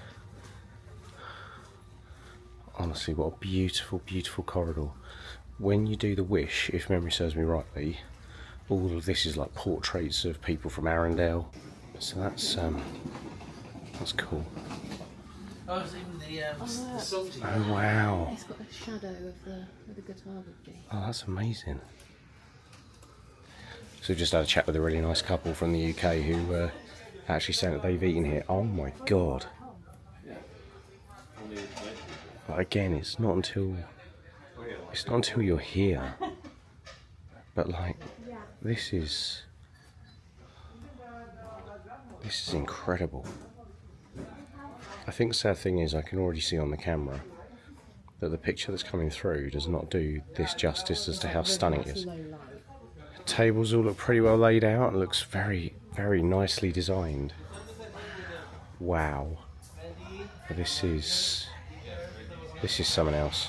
Honestly, what a beautiful, beautiful corridor. When you do the Wish, if memory serves me rightly, all of this is like portraits of people from Arundel. So that's cool. Oh, it's even the songs. Oh wow! It's got a shadow of the guitar would be. Oh, that's amazing. So we've just had a chat with a really nice couple from the UK who actually saying that they've eaten here. Oh my god! But again, it's not until you're here. But like, this is incredible. I think the sad thing is I can already see on the camera that the picture that's coming through does not do this justice as to how stunning it is. Tables all look pretty well laid out. It looks very, very nicely designed. Wow. This is something else.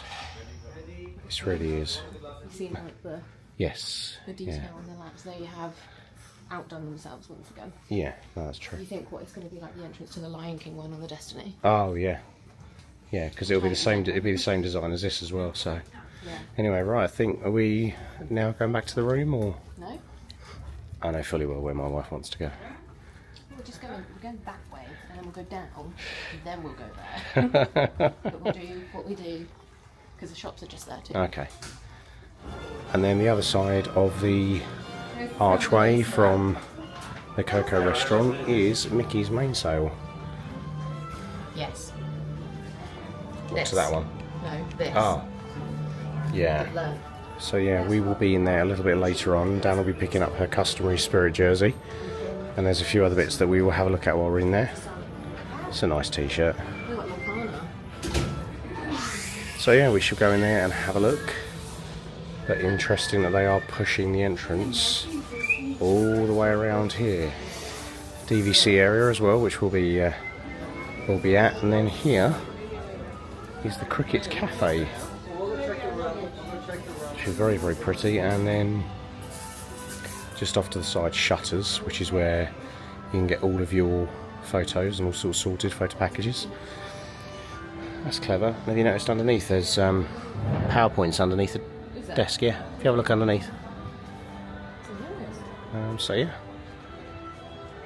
This really is. You've seen like the detail on the lamps. They have outdone themselves once again. Yeah, no, that's true. You think what it's going to be like the entrance to the Lion King one on the Destiny? Oh yeah, yeah, because it'll be the same. It'll be the same design as this as well. So anyway, right. I think are we now going back to the room or? No. I know fully well where my wife wants to go. We're going that way, and then we'll go down, and then we'll go there. But we'll do what we do because the shops are just there too. Okay. And then the other side of the archway from the Coco restaurant is Mickey's mainsail. Yes. What's that one? No, this. Oh. Yeah. Learn. So yeah, we will be in there a little bit later on. Dan will be picking up her customary Spirit jersey. And there's a few other bits that we will have a look at while we're in there. It's a nice t-shirt. We got Locana. So yeah, we shall go in there and have a look. But interesting that they are pushing the entrance all the way around here. DVC area as well, which we'll be at. And then here is the Cricket Cafe, which is very, very pretty. And then just off to the side, Shutters, which is where you can get all of your photos and all sorts of sorted photo packages. That's clever. And have you noticed underneath there's PowerPoints underneath the desk? Yeah, if you have a look underneath. So yeah.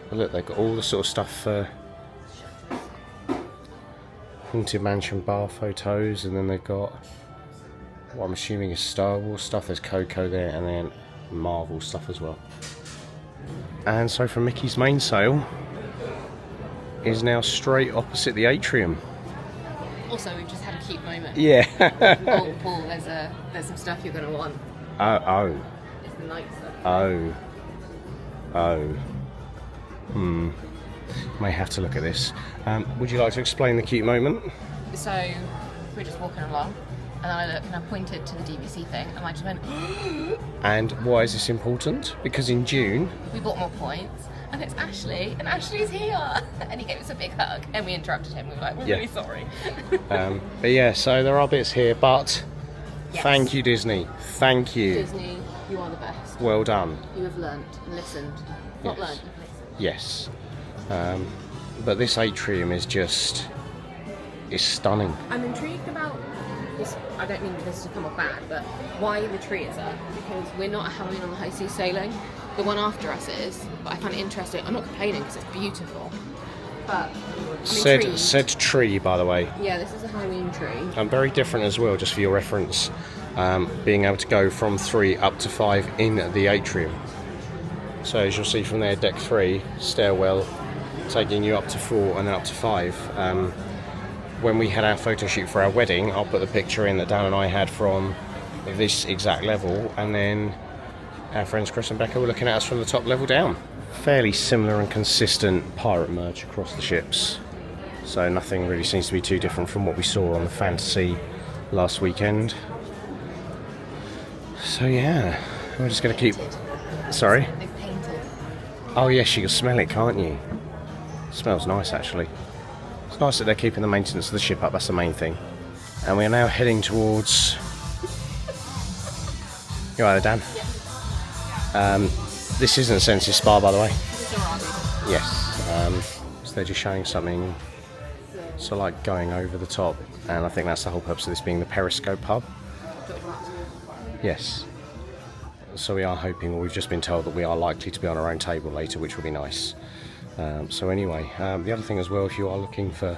But look, they've got all the sort of stuff for Haunted Mansion bar photos, and then they've got what I'm assuming is Star Wars stuff. There's Coco there, and then Marvel stuff as well. And so from Mickey's mainsail is now straight opposite the Atrium. Also, we've just had a cute moment. Yeah. Paul, there's some stuff you're going to want. Oh. It's the night stuff. Oh. May have to look at this. Would you like to explain the cute moment? So, we're just walking along, and then I looked and I pointed to the DVC thing, and I just went, And why is this important? Because in June... we bought more points, and it's Ashley, and Ashley's here! And he gave us a big hug, and we interrupted him. We were like, we're really sorry. But yeah, so there are bits here, but Yes. thank you, Disney. Thank you. Disney, you are the best. Well done. You have learnt and listened. Not Yes. learnt, you've listened. Yes. But this Atrium is just... it's stunning. I'm intrigued about this. I don't mean this to come off bad, but why the tree is up? Because we're not a Halloween on the High Seas sailing. The one after us is, but I find it interesting. I'm not complaining because it's beautiful. But Said tree, by the way. yeah, this is a Halloween tree. Very different as well, just for your reference. Being able to go from 3 up to 5 in the Atrium. So as you'll see from there, deck 3, stairwell, taking you up to 4 and then up to 5. when we had our photo shoot for our wedding, I'll put the picture in that Dan and I had from this exact level, and then our friends Chris and Becca were looking at us from the top level down. Fairly similar and consistent pirate merge across the ships, so nothing really seems to be too different from what we saw on the Fantasy last weekend. So yeah, we're just going to keep... Sorry? They've painted. Oh yes, you can smell it, can't you? It smells nice, actually. It's nice that they're keeping the maintenance of the ship up, that's the main thing. And we are now heading towards... You all right there, Dan? This isn't a Senses Spa, by the way. Yes. So they're just showing something, so like going over the top, and I think that's the whole purpose of this being the Periscope hub. Yes. So we are hoping, or we've just been told that we are likely to be on our own table later, which will be nice. So anyway, the other thing as well, if you are looking for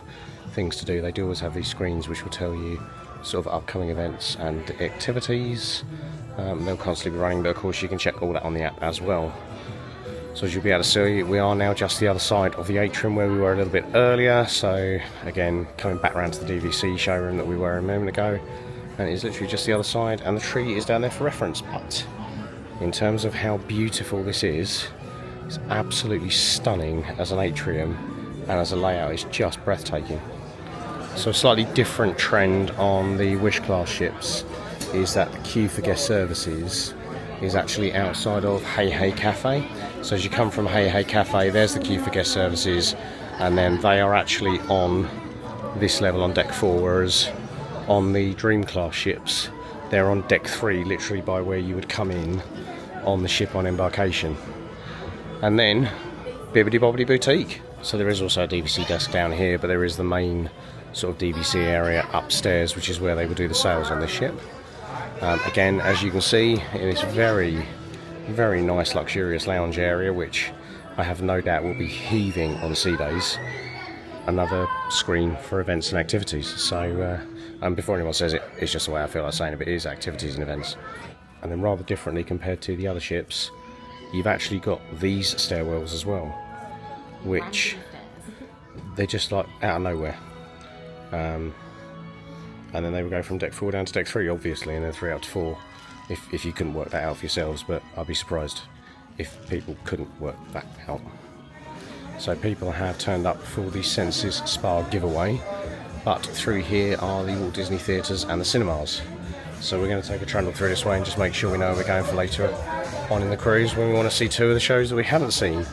things to do, they do always have these screens which will tell you sort of upcoming events and activities. They'll constantly be running, but of course you can check all that on the app as well. So as you'll be able to see, we are now just the other side of the Atrium where we were a little bit earlier. So again, coming back around to the DVC showroom that we were a moment ago, and it's literally just the other side, and the tree is down there for reference. But in terms of how beautiful this is, it's absolutely stunning as an atrium, and as a layout it's just breathtaking. So a slightly different trend on the Wish class ships is that the queue for guest services is actually outside of Hey Hey Cafe. So as you come from Hey Hey Cafe, there's the queue for guest services, and then they are actually on this level on deck 4, whereas on the Dream class ships they're on deck 3, literally by where you would come in on the ship on Embarkation. And then Bibbidi Bobbidi Boutique. So there is also a DVC desk down here, but there is the main sort of DVC area upstairs, which is where they will do the sales on this ship. Again, as you can see, it is very, very nice luxurious lounge area, which I have no doubt will be heaving on sea days. Another screen for events and activities. So before anyone says it, it's just the way I feel like saying it, but it is activities and events. And then rather differently compared to the other ships, you've actually got these stairwells as well, which they're just like out of nowhere. And then they would go from deck 4 down to deck 3, obviously, and then 3 up to 4, if you couldn't work that out for yourselves, but I'd be surprised if people couldn't work that out. So people have turned up for the Senses Spa giveaway, but through here are the Walt Disney Theatres and the cinemas. So we're going to take a trundle through this way and just make sure we know where we're going for later on in the cruise when we want to see 2 of the shows that we haven't seen.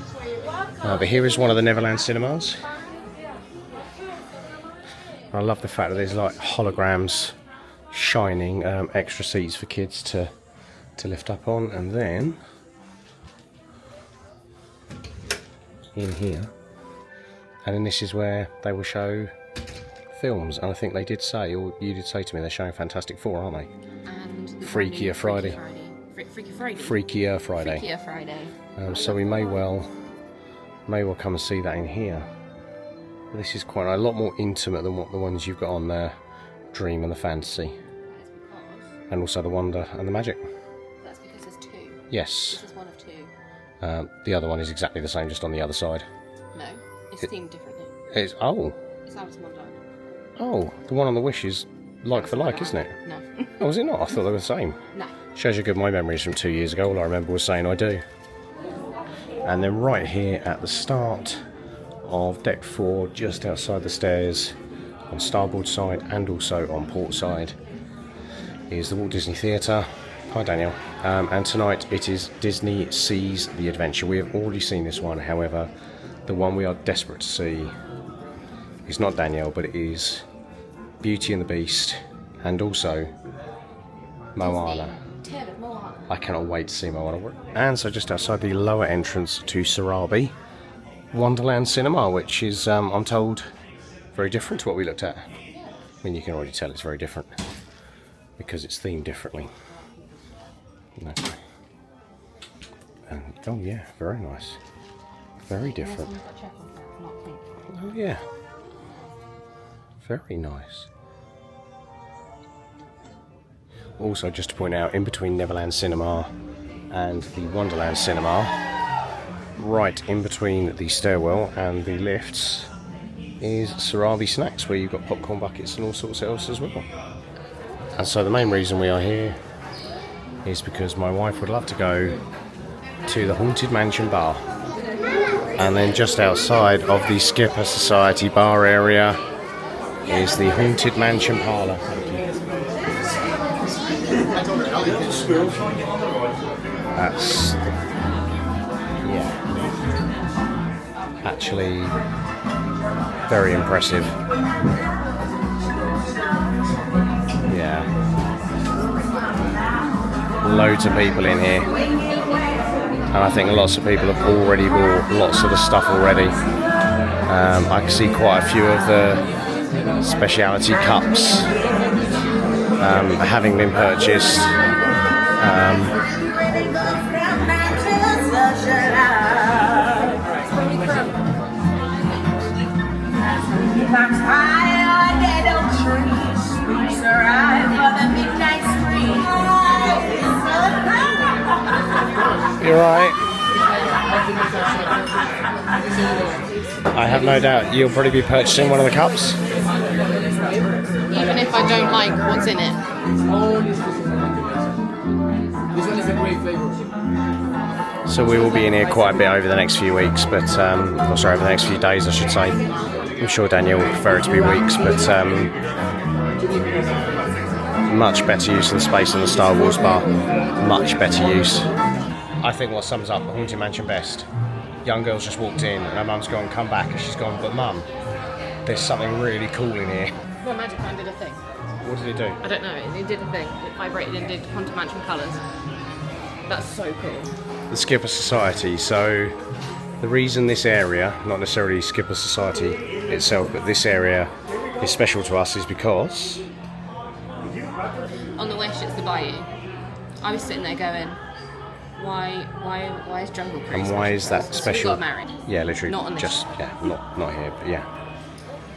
But here is one of the Neverland cinemas. I love the fact that there's like holograms shining, extra seats for kids to lift up on, and then in here, and then this is where they will show films, and I think they did say, or you did say to me, they're showing Fantastic Four, aren't they? And Freakier Friday. Freaky Friday. Freakier Friday. Freakier Friday. So we may well come and see that in here. This is quite a lot more intimate than what the ones you've got on there, Dream and the Fantasy, and also the Wonder and the Magic. That's because there's 2. Yes. This is one of 2. The other one is exactly the same, just on the other side. No, it's themed differently. It's It's Alice in Wonderland. oh, the one on the Wish is like for like, isn't it? No. Oh, is it not? I thought they were the same. No. Shows you good my memories from 2 years ago. All I remember was saying I do. And then right here at the start of deck 4, just outside the stairs, on starboard side and also on port side, is the Walt Disney Theatre. Hi Daniel. And tonight it is Disney Sees the Adventure. We have already seen this one, however, the one we are desperate to see is not Danielle, but it is Beauty and the Beast, and also Moana. Tale of Moana. I cannot wait to see Moana. And so just outside the lower entrance to Sarabi, Wonderland Cinema, which is, I'm told, very different to what we looked at. I mean, you can already tell it's very different because it's themed differently. Okay. And, oh yeah, very nice. Very different. Oh yeah. Very nice. Also, just to point out, in between Neverland Cinema and the Wonderland Cinema, right in between the stairwell and the lifts, is Sarabi Snacks, where you've got popcorn buckets and all sorts else as well. And so the main reason we are here is because my wife would love to go to the Haunted Mansion bar. And then just outside of the Skipper Society bar area is the Haunted Mansion parlour. That's, yeah, actually very impressive. Yeah, loads of people in here, and I think lots of people have already bought lots of the stuff already. I can see quite a few of the speciality cups having been purchased. You're right. I have no doubt you'll probably be purchasing one of the cups. Even if I don't like what's in it. This one is a great flavor. So we will be in here quite a bit over the next few weeks, but or sorry, over the next few days, I should say. I'm sure Daniel would prefer it to be weeks, but much better use of the space in the Star Wars bar. Much better use. I think what sums up the Haunted Mansion best. Young girl's just walked in and her mum's gone, come back, and she's gone, but mum, there's something really cool in here. Well, Magic Man did a thing. What did it do? I don't know, it did a thing. It vibrated and did Haunted Mansion colours. That's so cool. The Skipper Society. So the reason this area, not necessarily Skipper Society itself, but this area is special to us is because on the Wish, it's the Bayou. I was sitting there going, why is Jungle Cruise? And why is that special? We got married. Yeah, literally. Not on this. Just yeah, not here, but yeah.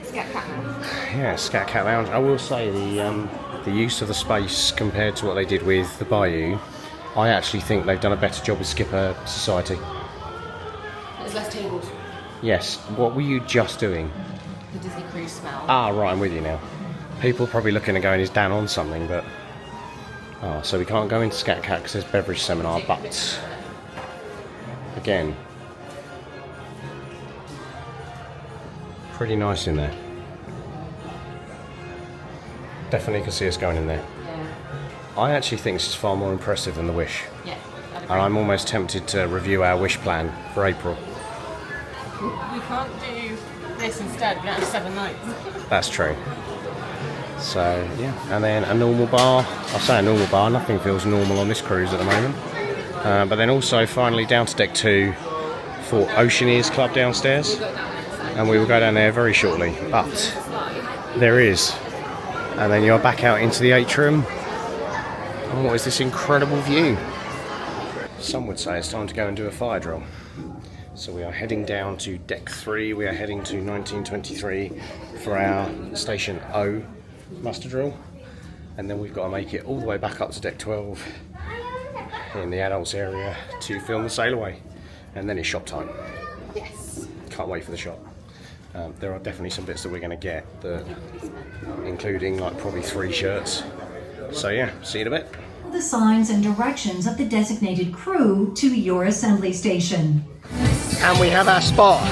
Scat Cat Lounge. Yeah, Scat Cat Lounge. I will say the use of the space compared to what they did with the Bayou, I actually think they've done a better job with Skipper Society. There's less tables. Yes. What were you just doing? The Disney Cruise smell. Ah, right, I'm with you now. People are probably looking and going, is Dan on something? But so we can't go into Scat Cat because there's beverage seminar. But again, pretty nice in there. Definitely can see us going in there. Yeah. I actually think this is far more impressive than the Wish. Yeah. I'd And I'm almost tempted to review our Wish plan for April. We can't do this instead. We don't have 7 nights. That's true. So, yeah. And then a normal bar. I say a normal bar. Nothing feels normal on this cruise at the moment. But then also finally down to deck 2 for Oceaneers Club downstairs. And we will go down there very shortly. But there is. And then you're back out into the Atrium. And what is this incredible view? Some would say it's time to go and do a fire drill. So we are heading down to deck 3. We are heading to 1923 for our Station O muster drill. And then we've got to make it all the way back up to deck 12 in the adults area to film the sail away. And then it's shop time. Yes. Can't wait for the shop. There are definitely some bits that we're going to get, that, including like probably 3 shirts. So yeah, see you in a bit. The signs and directions of the designated crew to your assembly station. And we have our spot.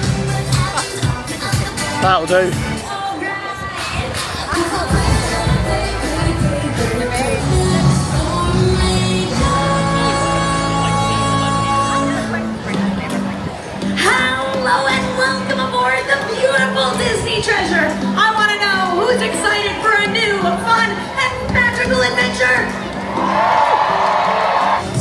That'll do. Hello and welcome aboard the beautiful Disney treasure. I want to know who's excited for a new, fun, and magical adventure.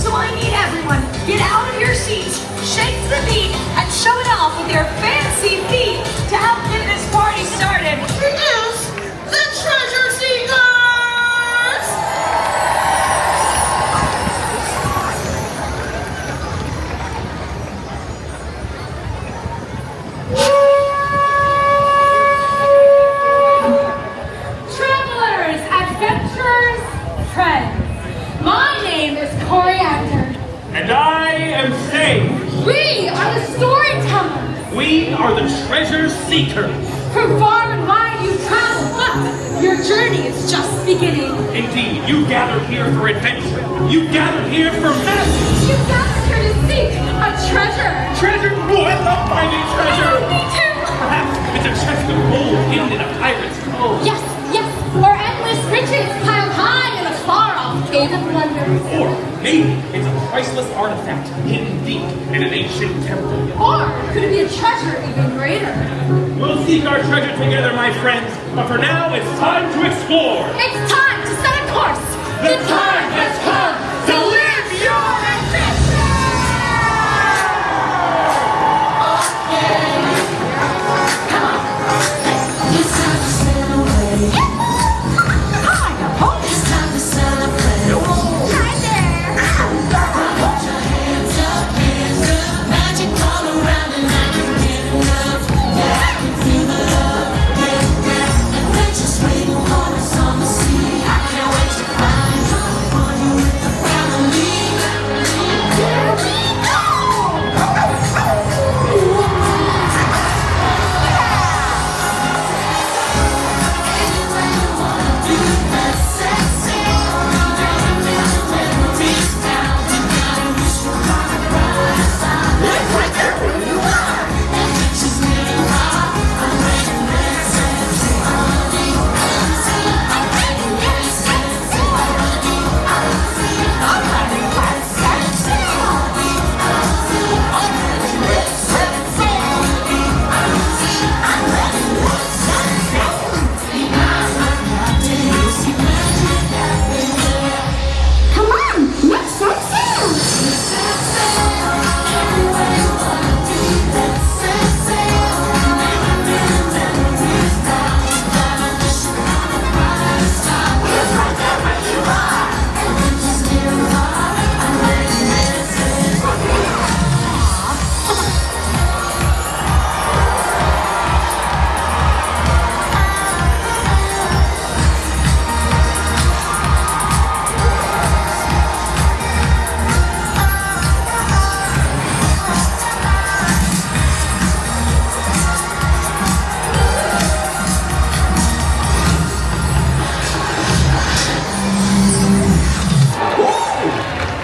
So I need everyone, get out of your seats, shake to the beat, and show it off with your fancy feet to help get this party started. Introduce the Treasure Seekers! Travelers, adventurers, friends. My name is Coriander. And I am Sage. We are the storytellers. We are the treasure seekers. From far and wide you travel, but your journey is just beginning. Indeed, you gathered here for adventure. You gathered here for magic. You gathered here to seek a treasure. Treasure? Oh, I love finding treasure. Oh, me too. Perhaps it's a chest of gold hidden in a pirate's cove. Yes, yes, or endless riches piled high in a far-off cave of wonder. Or maybe it's a priceless artifact hidden deep in an ancient temple. Or could it be a treasure even greater? We'll seek our treasure together, my friends. But for now, it's time to explore. It's time to set a course. The time has come to live your adventure! It's time to celebrate. It's time to celebrate. Hi there. Put your hands up, magic all around and I can get enough. Yeah, I can feel the love. Yeah. Adventure swing waters on the sea. I can't wait to find you with the family. Here we go. Come on, let's set sail.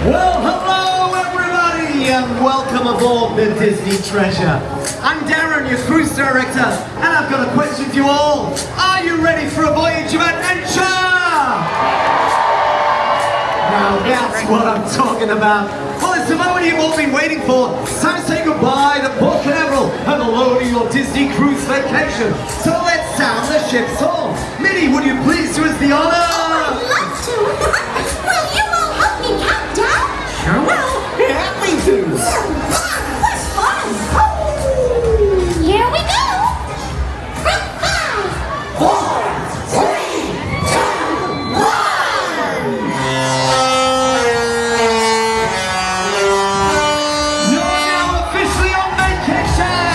Well, hello everybody, and welcome aboard the Disney Treasure. I'm Darren, your cruise director, and I've got a question for you all. Are you ready for a voyage of adventure? Now that's what I'm talking about. Well, it's the moment you've all been waiting for. It's time to say goodbye to Port Canaveral and the load of your Disney cruise vacation. So let's sound the ship's horn. Minnie, would you please do us the honor? I'd love to. Will you all help me count down? Sure will. Happy to. What's fun? Here we go. 5, 4, 3, 2, 1. You're now officially on vacation!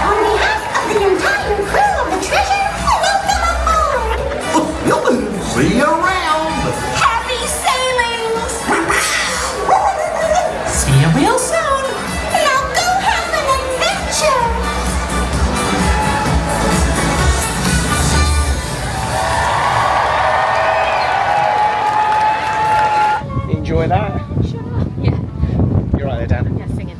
On behalf of the entire crew of the Treasure, welcome aboard. See you around! Happy sailings. See you real soon. Now go have an adventure. Enjoy that. Yeah. You're right there, Dan. Yeah, singing.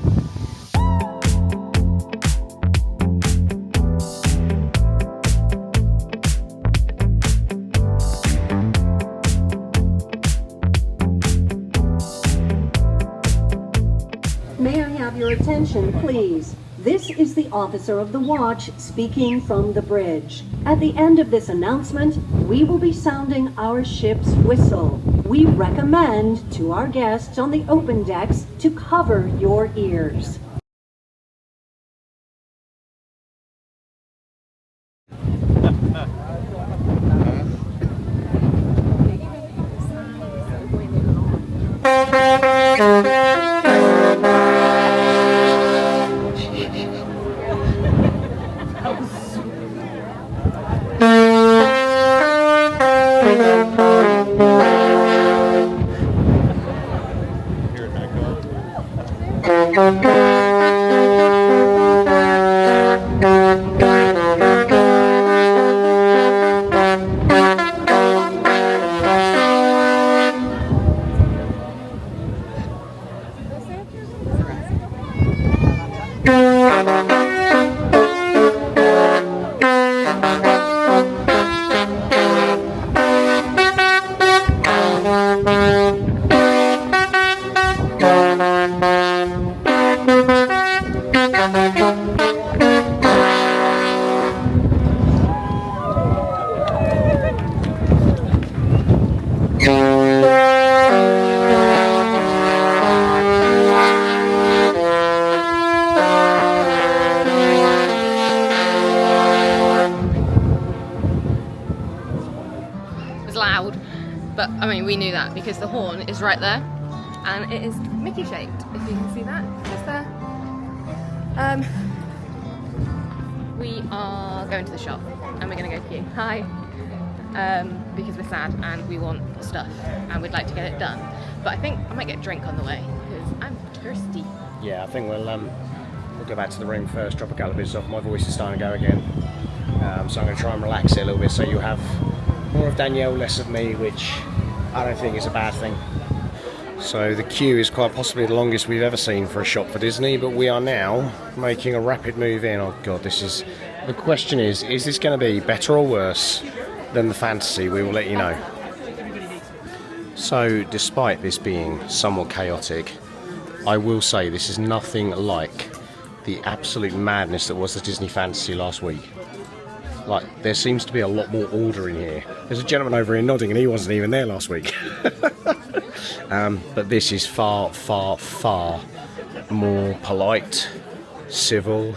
May I have your attention, please? This is the officer of the watch speaking from the bridge. At the end of this announcement, we will be sounding our ship's whistle. We recommend to our guests on the open decks to cover your ears. It was loud, but I mean we knew that because the horn is right there and it is Mickey shaped, if you can see that, just there. We are going to the shop and we're going to go pee. Hi. Because we're sad and we want stuff and we'd like to get it done. But I think I might get a drink on the way because I'm thirsty. Yeah, I think we'll go back to the room first, drop a couple of bits off. My voice is starting to go again. So I'm going to try and relax it a little bit so you have more of Danielle, less of me, which I don't think is a bad thing. So the queue is quite possibly the longest we've ever seen for a shop for Disney, but we are now making a rapid move in. Oh god, the question is this going to be better or worse than the fantasy? We will let you know. So despite this being somewhat chaotic, I will say this is nothing like the absolute madness that was the Disney Fantasy last week. Like, there seems to be a lot more order in here. There's a gentleman over here nodding and he wasn't even there last week. But this is far, far, far more polite, civil,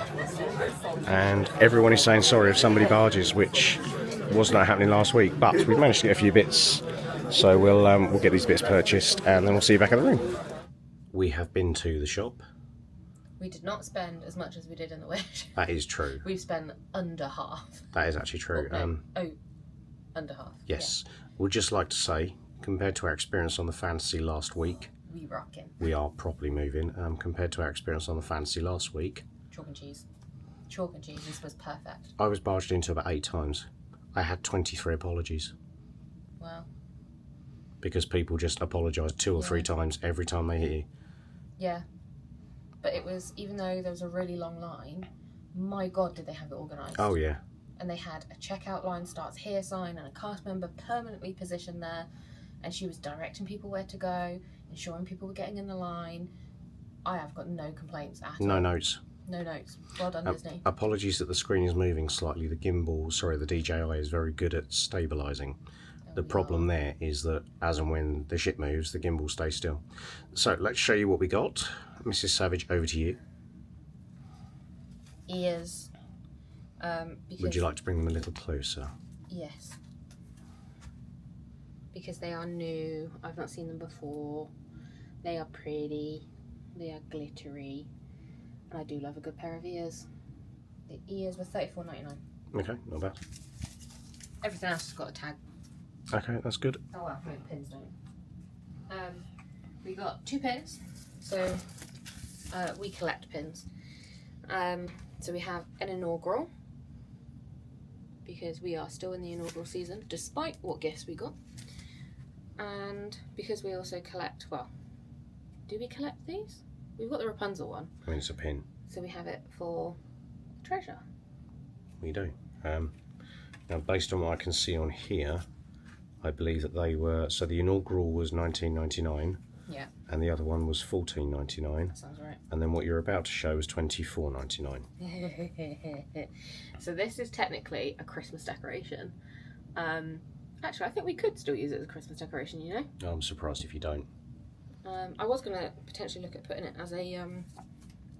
and everyone is saying sorry if somebody barges, which was not happening last week. But we've managed to get a few bits, so we'll get these bits purchased and then we'll see you back in the room. We have been to the shop. We did not spend as much as we did in the Wish. That is true. We've spent under half. That is actually true. Under half. Yes. Yeah. We'd just like to say, compared to our experience on the Fantasy last week, we rocking. We are properly moving. Compared to our experience on the Fantasy last week, chalk and cheese. Chalk and cheese. This was perfect. I was barged into about 8 times. I had 23 apologies. Wow. Because people just apologise 2 or 3 times every time they hit you. Yeah. But it was, even though there was a really long line, my god did they have it organised. Oh yeah. And they had a checkout line starts here sign and a cast member permanently positioned there, and she was directing people where to go, ensuring people were getting in the line. I have got no complaints at all. No notes. No notes. Well done, Disney. Apologies that the screen is moving slightly. The DJI is very good at stabilising. The problem there is that as and when the ship moves, the gimbal stays still. So let's show you what we got. Mrs. Savage, over to you. Ears. Would you like to bring them a little closer? Yes. Because they are new. I've not seen them before. They are pretty. They are glittery. And I do love a good pair of ears. The ears were $34.99. Okay, not bad. Everything else has got a tag. Okay, that's good. Oh well, no, pins don't. We got 2 pins. So we collect pins. So we have an inaugural, because we are still in the inaugural season, despite what gifts we got. And because we also collect, well, do we collect these? We've got the Rapunzel one. I mean, it's a pin. So we have it for treasure. We do. Now, based on what I can see on here, I believe that they were, so the inaugural was $19.99. Yeah. And the other one was $14.99. That sounds right. And then what you're about to show is $24.99. So this is technically a Christmas decoration. Actually, I think we could still use it as a Christmas decoration, you know? I'm surprised if you don't. I was going to potentially look at putting it as a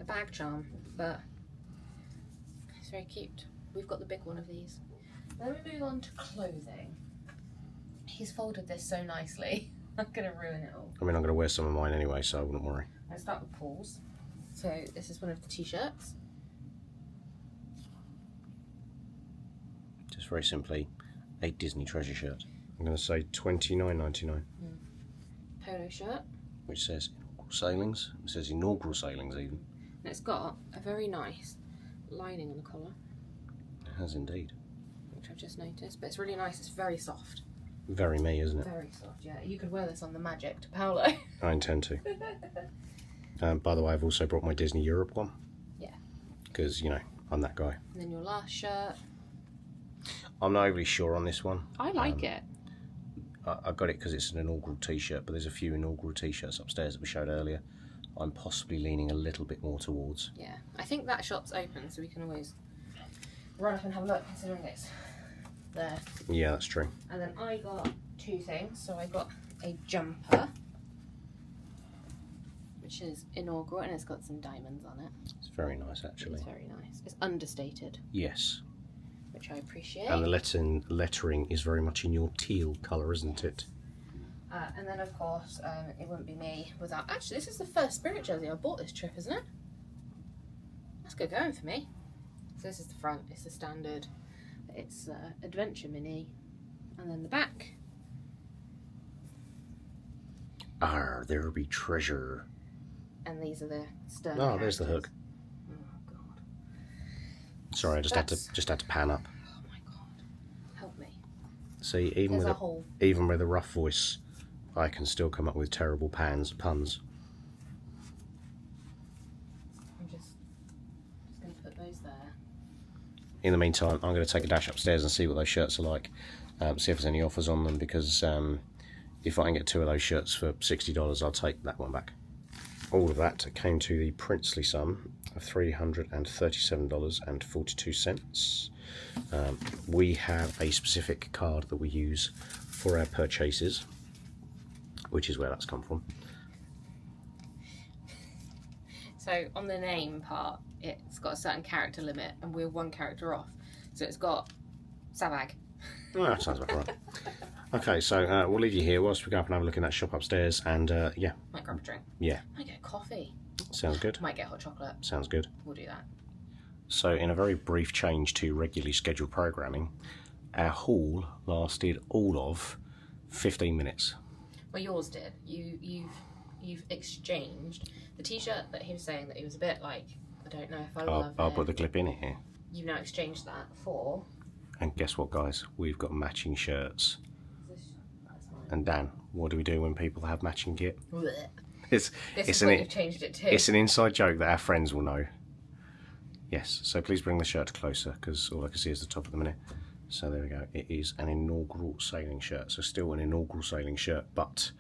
bag charm, but it's very cute. We've got the big one of these. Then we move on to clothing. He's folded this so nicely. I'm going to ruin it all. I mean, I'm going to wear some of mine anyway, so I wouldn't worry. Let's start with Paul's. So this is one of the t-shirts. Just very simply, a Disney treasure shirt. I'm going to say $29.99. Polo shirt. Which says inaugural sailings. It says inaugural sailings even. And it's got a very nice lining on the collar. It has indeed. Which I've just noticed, but it's really nice. It's very soft. Very me, isn't it? Very soft, yeah. You could wear this on the Magic to Paolo. I intend to. By the way, I've also brought my Disney Europe one. Yeah. Because, you know, I'm that guy. And then your last shirt. I'm not overly sure on this one. I like it. I got it because it's an inaugural t-shirt, but there's a few inaugural t-shirts upstairs that we showed earlier. I'm possibly leaning a little bit more towards. Yeah. I think that shop's open, so we can always run up and have a look, considering it's there. Yeah, that's true. And then I got two things. So I got a jumper, which is inaugural, and it's got some diamonds on it. It's very nice, actually. It's very nice. It's understated. Yes. Which I appreciate. And the lettering is very much in your teal colour, isn't it? And then, of course, it wouldn't be me without... Actually, this is the first Spirit jersey I bought this trip, isn't it? That's good going for me. So this is the front. It's the standard. It's Adventure Mini. And then the back. There be treasure. And these are the stern Oh, there's the hook. Oh, God. Sorry, I just had to pan up. Oh, my God. Help me. See, even with a rough voice, I can still come up with terrible puns. I'm just going to put those there. In the meantime, I'm going to take a dash upstairs and see what those shirts are like. See if there's any offers on them, because if I can get 2 of those shirts for $60, I'll take that one back. All of that came to the princely sum of $337.42. We have a specific card that we use for our purchases, which is where that's come from. So on the name part, it's got a certain character limit, and we're 1 character off. So it's got Savag. Oh, that sounds about right. Okay, so we'll leave you here whilst we go up and have a look in that shop upstairs, and yeah. Might grab a drink. Yeah. Might get coffee. Sounds good. Might get hot chocolate. Sounds good. We'll do that. So in a very brief change to regularly scheduled programming, our haul lasted all of 15 minutes. Well, yours did. You've exchanged the t-shirt that he was saying that he was a bit like, I don't know if I love it. I'll put the clip in it here. You've now exchanged that for... And guess what, guys? We've got matching shirts. And Dan, what do we do when people have matching kit? It's you've changed it to. It's an inside joke that our friends will know. Yes, so please bring the shirt closer, because all I can see is the top at the minute. So there we go. It is an inaugural sailing shirt. So still an inaugural sailing shirt, but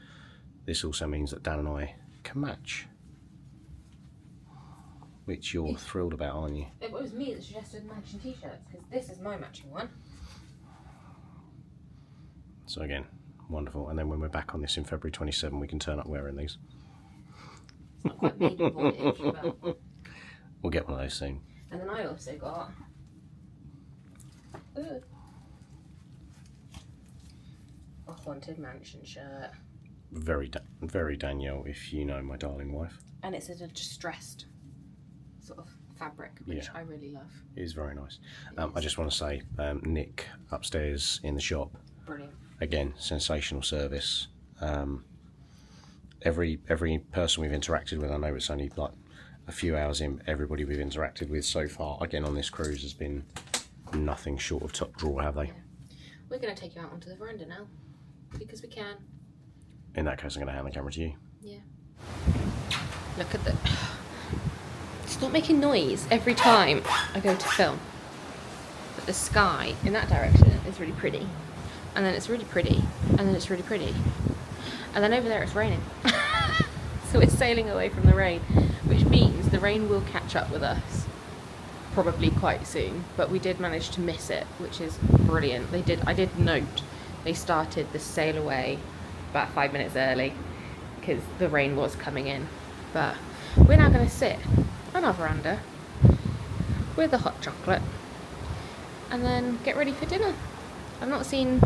this also means that Dan and I can match. Which you're thrilled about, aren't you? It was me that suggested matching t-shirts, because this is my matching one. So again, wonderful. And then when we're back on this in February 27, we can turn up wearing these. It's not quite maiden voyage, but... We'll get one of those soon. And then I also got... a Haunted Mansion shirt. Very Danielle, if you know my darling wife. And it's a distressed sort of fabric, which I really love. It is very nice. I just want to say, Nick upstairs in the shop. Brilliant. Again, sensational service. Every person we've interacted with, I know it's only like a few hours in, everybody we've interacted with so far, again on this cruise, has been nothing short of top drawer, have they? Yeah. We're going to take you out onto the veranda now, because we can. In that case, I'm going to hand the camera to you. Yeah. Look at the... Stop making noise every time I go to film. But the sky in that direction is really pretty. And then it's really pretty. And then it's really pretty. And then over there it's raining. So we're sailing away from the rain, which means the rain will catch up with us probably quite soon. But we did manage to miss it, which is brilliant. I did note they started the sail away about 5 minutes early because the rain was coming in. But we're now going to sit on our veranda with a hot chocolate and then get ready for dinner. I've not seen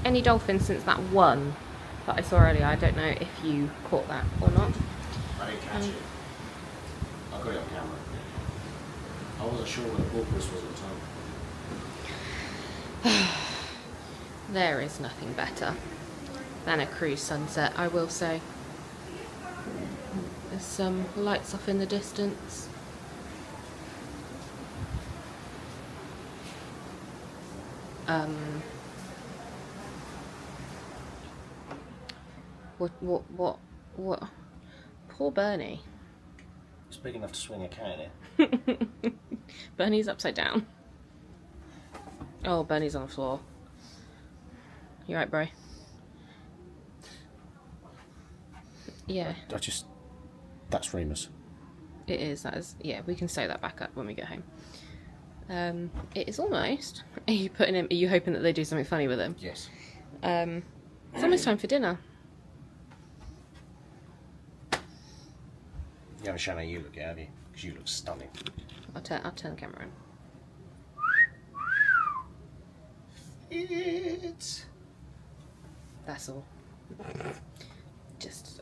any dolphins since that one that I saw earlier. I don't know if you caught that or not. I didn't catch it. I got it on camera. I wasn't sure where the porpoise was at the time. There is nothing better than a cruise sunset, I will say. There's some lights off in the distance. What? Poor Bernie. It's big enough to swing a cat in. Bernie's upside down. Oh, Bernie's on the floor. You right, bro? Yeah. That's Remus. It is. That is. Yeah, we can sew that back up when we get home. It is almost. Are you putting him? Are you hoping that they do something funny with him? Yes. It's almost time for dinner. You haven't shown how you look, have you? Because you look stunning. I'll turn the camera on. That's all.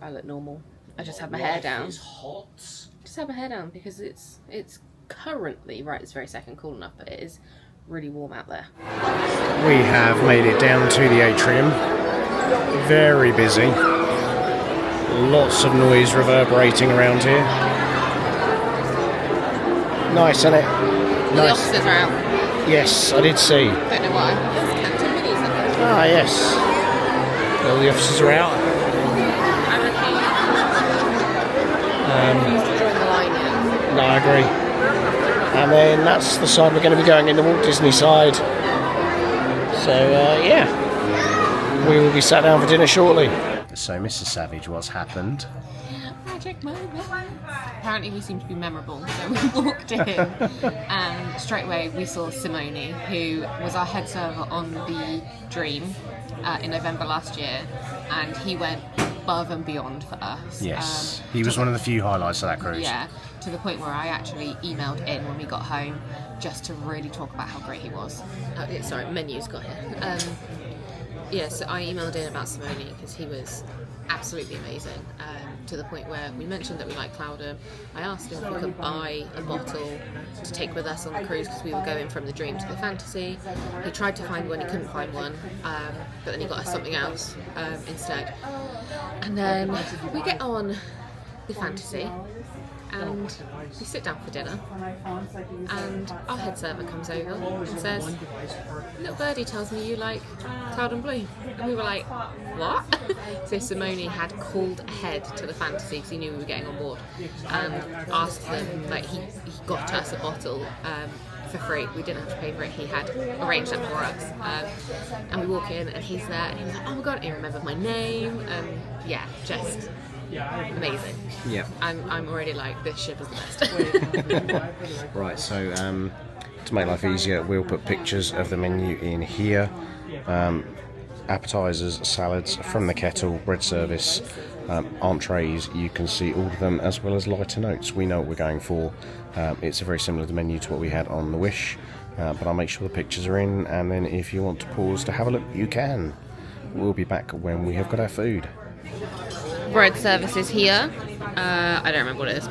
I look normal. I just have my hair down. It's hot. Just have my hair down because it's currently right this very second cool enough, but it is really warm out there. We have made it down to the atrium. Very busy. Lots of noise reverberating around here. Nice, isn't it? The Nice. officers are out. Yes, I did see. Don't know why. There's Captain Minis in there. Ah, yes. All the officers are out. I refuse to join the line yet. No, I agree. And then that's the side we're going to be going in, the Walt Disney side. So, yeah. We will be sat down for dinner shortly. So, Mrs. Savage, what's happened? Magic moment. Apparently we seem to be memorable, so we walked in and straight away we saw Simone, who was our head server on the Dream in November last year, and he went above and beyond for us. Yes, he was one of the few highlights of that cruise. Yeah, to the point where I actually emailed in when we got home just to really talk about how great he was. Sorry, menu's got here. Yes, I emailed in about Simone because he was absolutely amazing, to the point where we mentioned that we like Cloudham. I asked him if we could buy a bottle to take with us on the cruise because we were going from the Dream to the Fantasy. He tried to find one, he couldn't find one, but then he got us something else instead. And then we get on the Fantasy and we sit down for dinner, and our head server comes over and says, "Little birdie tells me you like Cloud and Blue." And we were like, "What?" So Simone had called ahead to the Fantasy because he knew we were getting on board, and asked them, like, he got us a bottle for free. We didn't have to pay for it. He had arranged that for us. And we walk in and he's there and he was like, "Oh my god," he remembered my name. Yeah, just amazing. Yeah. I'm already like, this ship is the best. Right, so to make life easier, we'll put pictures of the menu in here. Appetizers, salads from the kettle, bread service, entrees, you can see all of them, as well as lighter notes. We know what we're going for. It's a very similar menu to what we had on the Wish, but I'll make sure the pictures are in, and then if you want to pause to have a look, you can. We'll be back when we have got our food. Bread service is here. I don't remember what it is.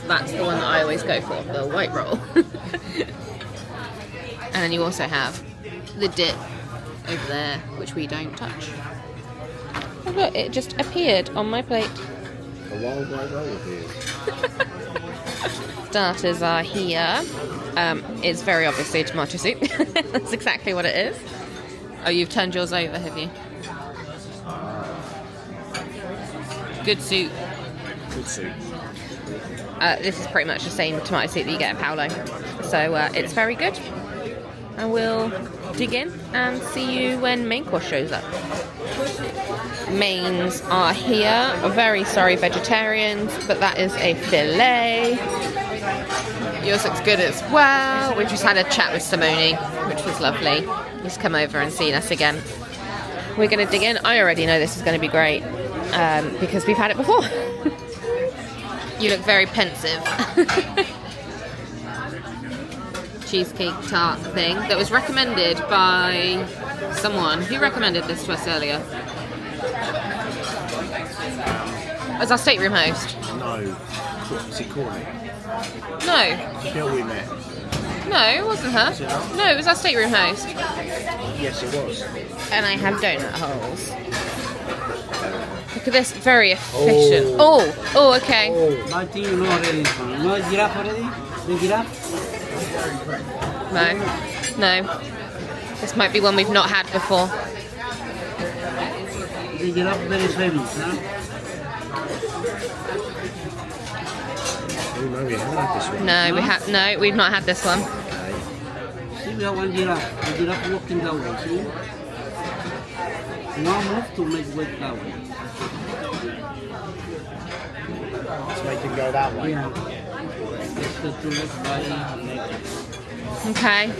That's the one that I always go for, the white roll. And then you also have the dip over there, which we don't touch. Oh look, it just appeared on my plate. A wild white roll appeared. Starters are here. It's very obviously tomato soup. That's exactly what it is. Oh, you've turned yours over, have you? Good soup. Good soup. This is pretty much the same tomato soup that you get at Paolo. So it's very good. And we'll dig in and see you when main course shows up. Mains are here. Very sorry, vegetarians, but that is a filet. Yours looks good as well. We just had a chat with Simone, which was lovely. He's come over and seen us again. We're going to dig in. I already know this is going to be great because we've had it before. You look very pensive. Cheesecake tart thing that was recommended by someone. Who recommended this to us earlier? As our stateroom host. No. Is it Courtney? No. The girl we met. No, it wasn't her. No, it was our stateroom host. Yes, it was. And I have donut holes. Look at this, very efficient. Oh, okay. Martin, you know already this one. You know giraffe already? The giraffe? No. This might be one we've not had before. They get up very heavy, huh? Oh no, we haven't had this one. No, we've not had this one. See, we have one giraffe. The giraffe walking that way, see? Now move to make way that way. Let's make him go that way. Yeah. Just the two legs by neck. Okay,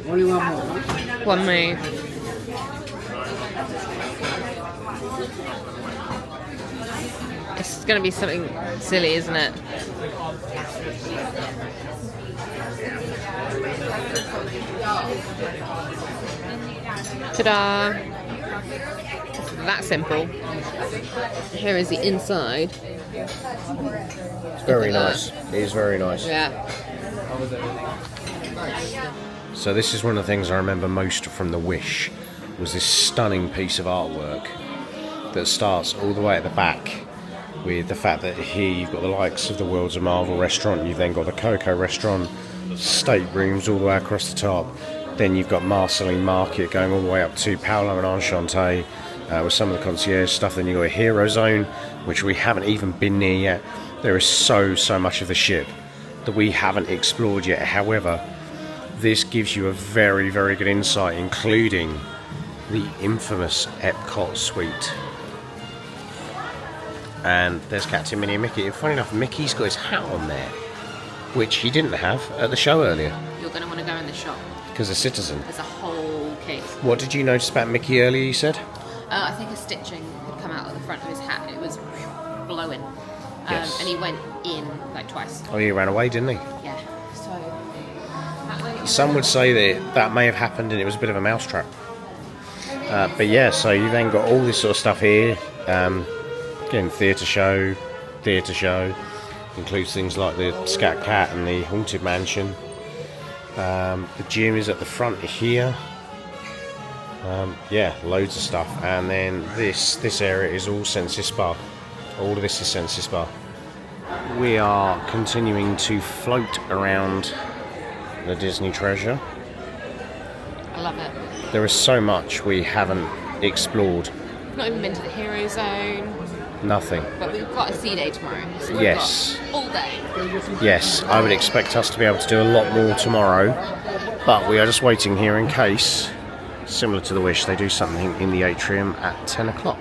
Only one more, huh? one move. It's going to be something silly, isn't it? Ta-da! That simple. Here is the inside. It's very nice. It is very nice. Yeah. So this is one of the things I remember most from the Wish, was this stunning piece of artwork that starts all the way at the back with the fact that here you've got the likes of the Worlds of Marvel restaurant, you've then got the Coco restaurant, Staterooms all the way across the top, then you've got Marceline Market going all the way up to Paolo and Enchanté with some of the concierge stuff, then you've got a Hero Zone, which we haven't even been near yet. There is so much of the ship that we haven't explored yet. However, this gives you a very good insight, including the infamous Epcot suite. And there's Captain Minnie and Mickey. And funny enough, Mickey's got his hat on there, which he didn't have at the show earlier. You're going to want to go in the shop. Because a citizen. There's a whole case. What did you notice about Mickey earlier, you said? I think a stitching had come out of the front of his hat. It was blowing. Yes. And he went in like twice. Oh, he ran away, didn't he? Yeah. So Some would say that may have happened and it was a bit of a mousetrap. But yeah, so you then got all this sort of stuff here. Again, theatre show, includes things like the Scat Cat and the Haunted Mansion. The gym is at the front here. Yeah, loads of stuff. And then this area is all Sensi Spa. All of this is Sensi Spa. We are continuing to float around the Disney treasure. I love it. There is so much we haven't explored. Not even been to the Hero Zone. Nothing. But we've got a sea day tomorrow. So we've Yes. got all day. Yes, I would expect us to be able to do a lot more tomorrow, but we are just waiting here in case, similar to the Wish, they do something in the Atrium at 10 o'clock.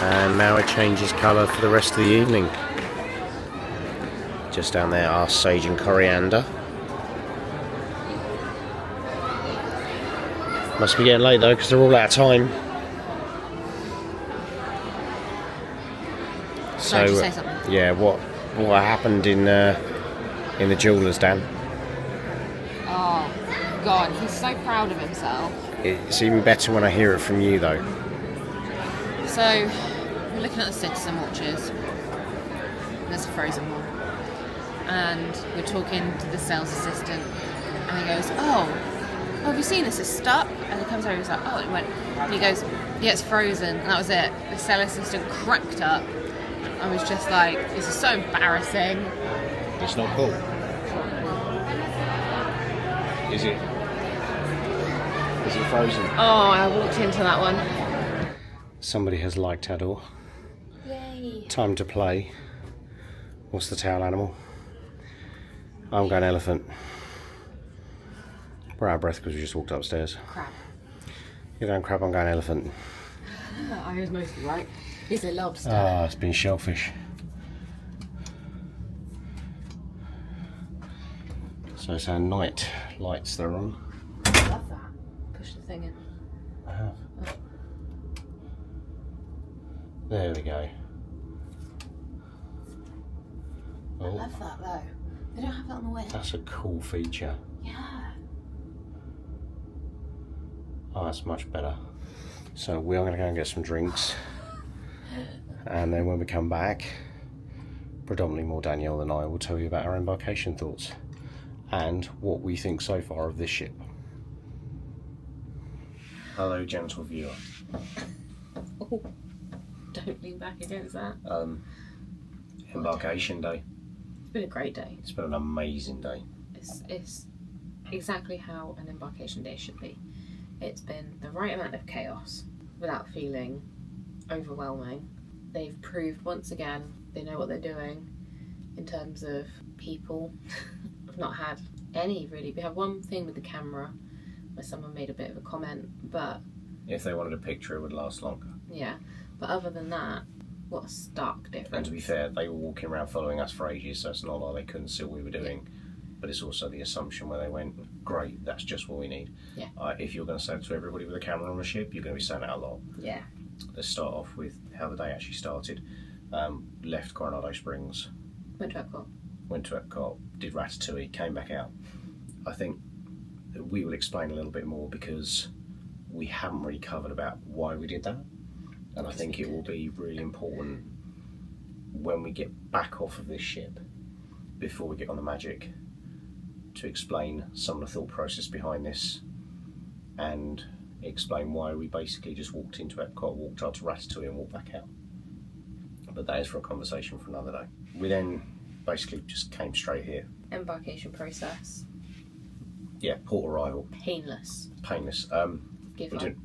And now it changes colour for the rest of the evening. Just down there are sage and coriander. Must be getting late though because they're all out of time. Sorry, did you say something? Yeah, what happened in the jewellers, Dan? Oh, God, he's so proud of himself. It's even better when I hear it from you though. So, we're looking at the Citizen watches. There's a Frozen one. And we're talking to the sales assistant. And he goes, oh, have you seen this? It's stuck. And he comes over and he's like, oh, it went. And he goes, yeah, it's frozen. And that was it. The sales assistant cracked up. I was just like, this is so embarrassing. It's not cool. Is it? Is it frozen? Oh, I walked into that one. Somebody has liked our door. Yay. Time to play. What's the tail animal? I'm going elephant. We're out of breath because we just walked upstairs. Crab. You're going crab, I'm going elephant. I was mostly right. Is it lobster? Ah, it's been shellfish. So it's our night lights they're on. I love that. Push the thing in. I have. There we go. I love that though. They don't have that on the way. That's a cool feature. Yeah. Oh, that's much better. So we are going to go and get some drinks. And then when we come back, predominantly more Danielle than I will tell you about our embarkation thoughts and what we think so far of this ship. Hello, gentle viewer. Oh, don't lean back against that. Embarkation day. It's been a great day. It's been an amazing day. It's exactly how an embarkation day should be. It's been the right amount of chaos without feeling overwhelming. They've proved once again they know what they're doing in terms of people. We've not had any really. We had one thing with the camera where someone made a bit of a comment, but If they wanted a picture, it would last longer. yeah. But other than that, what a stark difference. And to be fair, they were walking around following us for ages, so it's not like they couldn't see what we were doing. But it's also the assumption where they went, great, that's just what we need. Yeah. If you're going to say it to everybody with a camera on a ship, you're going to be saying that a lot. Yeah. Let's start off with how the day actually started. Left Coronado Springs, Went to Epcot. went to Epcot, did Ratatouille, came back out. I think we will explain a little bit more because we haven't really covered about why we did that. And I think it will be really important when we get back off of this ship, before we get on the Magic, to explain some of the thought process behind this and explain why we basically just walked into Epcot, walked out to Ratatouille and walked back out. But that is for a conversation for another day. We then basically just came straight here. Embarkation process. Yeah, port arrival. Painless. Painless. Give We up. didn't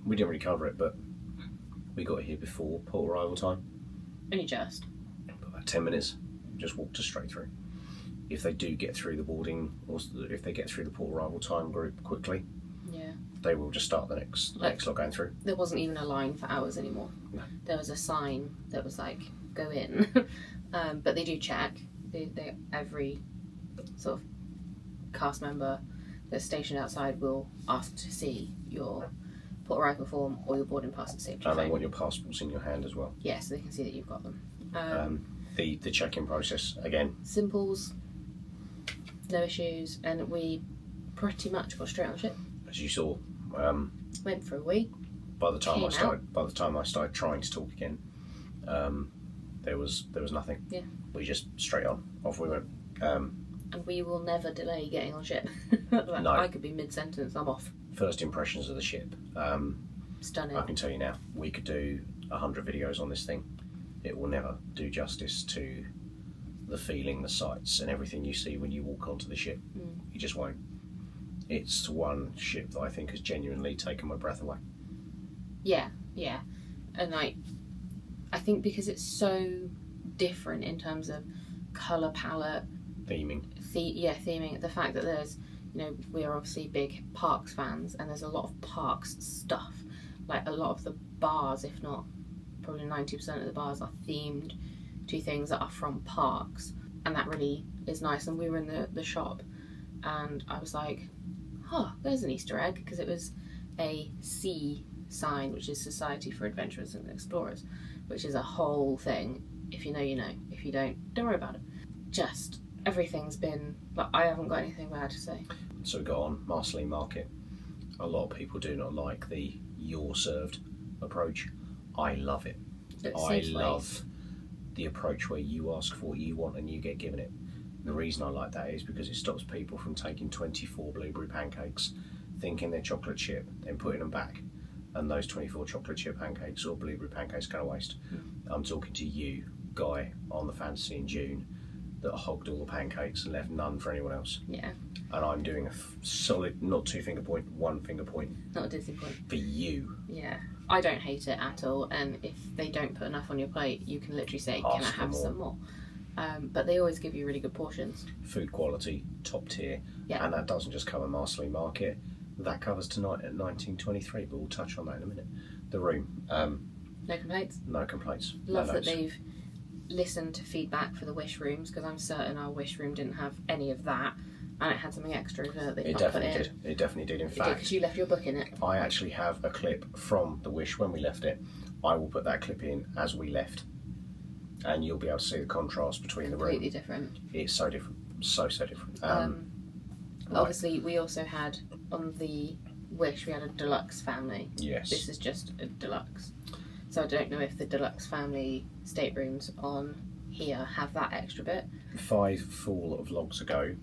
really cover it, but we got here before port arrival time. Only just. About 10 minutes. Just walked us straight through. If they do get through the boarding, or if they get through the port arrival time group quickly, Yeah. they will just start the next lot going through. There wasn't even a line for hours anymore. No. There was a sign that was like, go in. But they do check. They every sort of cast member that's stationed outside will ask to see your port arrival form or your boarding pass and safety And they phone. want your passports in your hand as well. Yeah, so they can see that you've got them. The check-in process, again, Simples, no issues, and we pretty much got straight on the ship. as you saw, Went for a wee. by the time Came I started trying to talk again, there was nothing. Yeah. We just straight on, off we went. And we will never delay getting on ship. Like, No. I could be mid-sentence, I'm off. First impressions of the ship. Stunning. I can tell you now, we could do 100 videos on this thing. It will never do justice to the feeling, the sights, and everything you see when you walk onto the ship. You just won't. It's one ship that I think has genuinely taken my breath away. Yeah, yeah. And like, I think because it's so different in terms of colour palette, Theming. theming, the fact that there's, you know, we are obviously big parks fans and there's a lot of parks stuff. Like a lot of the bars, if not probably 90% of the bars, are themed to things that are from parks. And that really is nice. And we were in the shop and I was like, oh, there's an Easter egg, because it was a C sign, which is Society for Adventurers and Explorers, which is a whole thing. If you know, you know. If you don't worry about it. Just everything's been, like, I haven't got anything bad to say. So we got on Marceline Market. A lot of people do not like the "you're served" approach. I love it. I love the approach where you ask for what you want and you get given it. The reason I like that is because it stops people from taking 24 blueberry pancakes, thinking they're chocolate chip, then putting them back, and those 24 chocolate chip pancakes or blueberry pancakes go to waste. I'm talking to you, guy, on the Fantasy in June, that hogged all the pancakes and left none for anyone else. Yeah. And I'm doing a solid, not 2 finger point, 1 finger point. Not a Disney point. For you. Yeah. I don't hate it at all, and if they don't put enough on your plate, you can literally say, can I have some more? But they always give you really good portions. Food quality, top tier. Yeah. And that doesn't just cover Marceline Market. That covers tonight at 1923, but we'll touch on that in a minute. The room. No complaints? No complaints. Love that they've listened to feedback for the wish rooms, because I'm certain our wish room didn't have any of that, and it had something extra that they not put in. It definitely did. In fact, because you left your book in it. I actually have a clip from the wish when we left it. I will put that clip in as we left, and you'll be able to see the contrast between the room. Completely different. It's so different. So different. Obviously, we also had on the wish, we had a deluxe family. Yes. This is just a deluxe. So I don't know if the deluxe family staterooms on here have that extra bit. 5 full vlogs ago,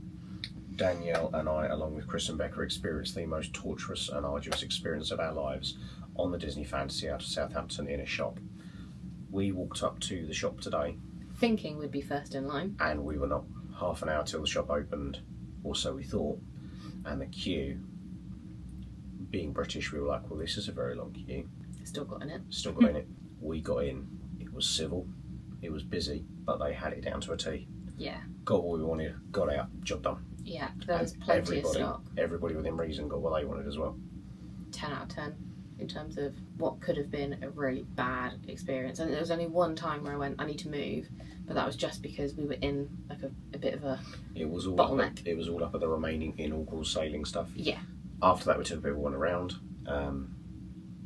Danielle and I, along with Chris and Becca, experienced the most torturous and arduous experience of our lives on the Disney Fantasy out of Southampton in a shop. We walked up to the shop today, thinking we'd be first in line. And we were not. Half an hour till the shop opened, or so we thought. And the queue, being British, we were like, well, this is a very long queue. Still got in it. Still got in it. We got in. It was civil. It was busy, but they had it down to a T. Yeah. Got what we wanted, got out, job done. Yeah, there was plenty of stock. Everybody within reason got what they wanted as well. 10 out of 10 in terms of what could have been a really bad experience. And there was only one time where I went, I need to move, but that was just because we were in like a bit of a bottleneck. It was all up at the remaining inaugural sailing stuff. Yeah. After that, we took a bit of one around.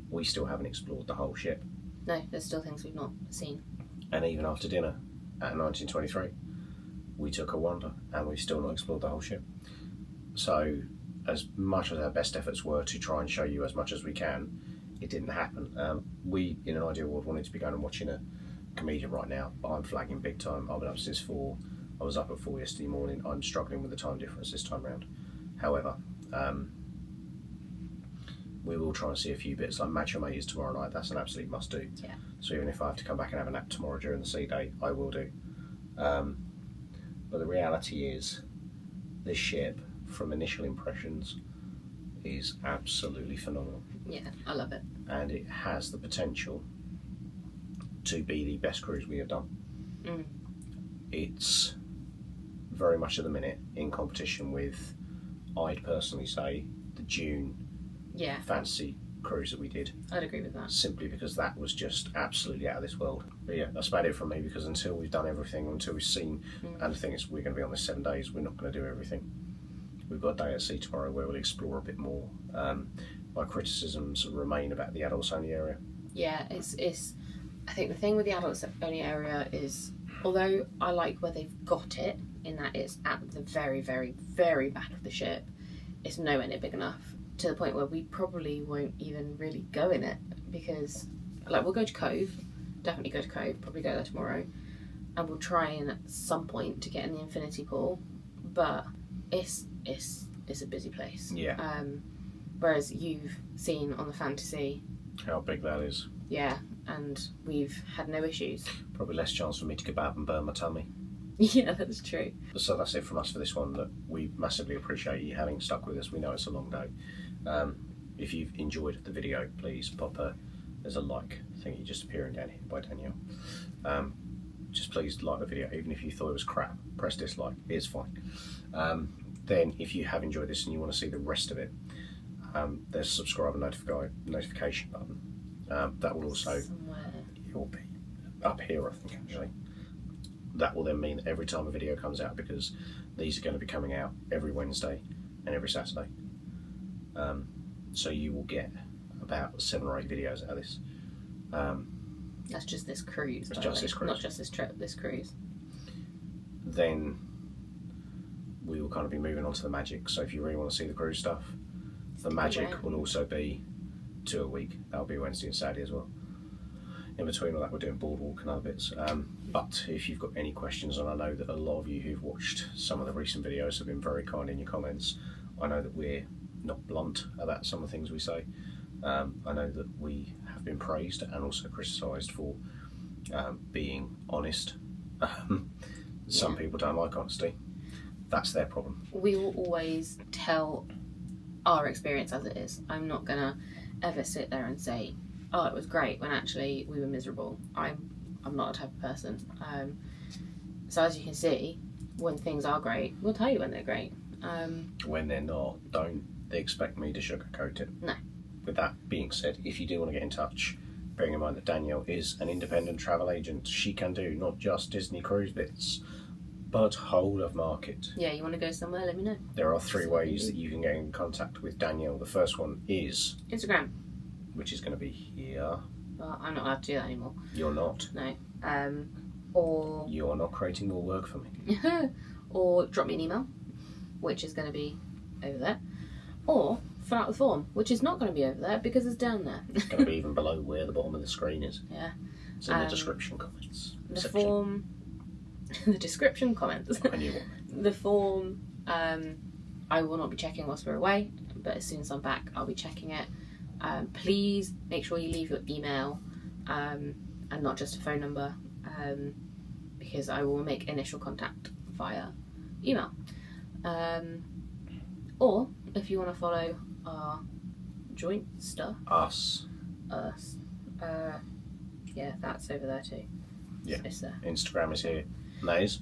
We still haven't explored the whole ship. No, there's still things we've not seen. And even after dinner at 1923, we took a wander and we've still not explored the whole ship. So, as much as our best efforts were to try and show you as much as we can, it didn't happen. We, in an ideal world, wanted to be going and watching a comedian right now, but I'm flagging big time. I've been up since 4. I was up at 4 yesterday morning. I'm struggling with the time difference this time round. However, we will try and see a few bits. Like Match Your Mate is tomorrow night. That's an absolute must do. Yeah. So even if I have to come back and have a nap tomorrow during the sea day, I will do. But the reality is, this ship, from initial impressions, is absolutely phenomenal. Yeah, I love it. And it has the potential to be the best cruise we have done. It's very much at the minute in competition with, I'd personally say, the June fantasy cruise that we did. I'd agree with that. Simply because that was just absolutely out of this world. But yeah, that's about it from me, because until we've done everything, until we've seen, and the thing is, we're going to be on this 7 days, we're not going to do everything. We've got a day at sea tomorrow where we'll explore a bit more. My criticisms remain about the adults only area. Yeah, it's. I think the thing with the adults only area is, although I like where they've got it, in that it's at the very, very, very back of the ship, it's nowhere near big enough to the point where we probably won't even really go in it, because, like, we'll go to Cove, definitely go to Cove, probably go there tomorrow, and we'll try in at some point to get in the infinity pool, but it's a busy place. Yeah. Whereas you've seen on the fantasy how big that is. Yeah, and we've had no issues. Probably less chance for me to kebab and burn my tummy. Yeah, that's true. So that's it from us for this one. That we massively appreciate you having stuck with us. We know it's a long day. If you've enjoyed the video, please pop there's a like thingy just appearing down here by Danielle. Just please like the video, even if you thought it was crap. Press dislike, it's fine. Then if you have enjoyed this and you want to see the rest of it, there's a subscribe and notification button. That will also, it will be up here, I think, actually. That will then mean that every time a video comes out, because these are going to be coming out every Wednesday and every Saturday. So you will get about 7 or 8 videos out of this. That's just this cruise. It's just this cruise. Not just this trip, this cruise. Then we will kind of be moving on to the magic. So if you really want to see the cruise stuff, the magic will also be 2 a week. That'll be Wednesday and Saturday as well. In between all that, we're doing boardwalk and other bits. But if you've got any questions, and I know that a lot of you who've watched some of the recent videos have been very kind in your comments. I know that we're not blunt about some of the things we say. I know that we have been praised and also criticised for being honest. Some people don't like honesty. That's their problem. We will always tell our experience as it is. I'm not gonna ever sit there and say, oh, it was great, when actually we were miserable. I'm not a type of person. So as you can see, when things are great, we'll tell you when they're great. When they're not, don't expect me to sugarcoat it. No. With that being said, if you do want to get in touch, bearing in mind that Danielle is an independent travel agent, she can do not just Disney cruise bits, but whole of market. Yeah, you want to go somewhere, let me know. There are 3 ways that you can get in contact with Danielle. The first one is Instagram. Which is going to be here. Well, I'm not allowed to do that anymore. You're not. No. Or... You're not creating more work for me. Or drop me an email, which is going to be over there. Or fill out the form, which is not going to be over there because it's down there. It's going to be even below where the bottom of the screen is. Yeah. It's in the description comments. The section. form... the description comments. I knew what. The form, I will not be checking whilst we're away, but as soon as I'm back, I'll be checking it. Please make sure you leave your email and not just a phone number, because I will make initial contact via email. Or if you want to follow our joint stuff, us, yeah, that's over there too. Yeah, it's there. Instagram is here. And that is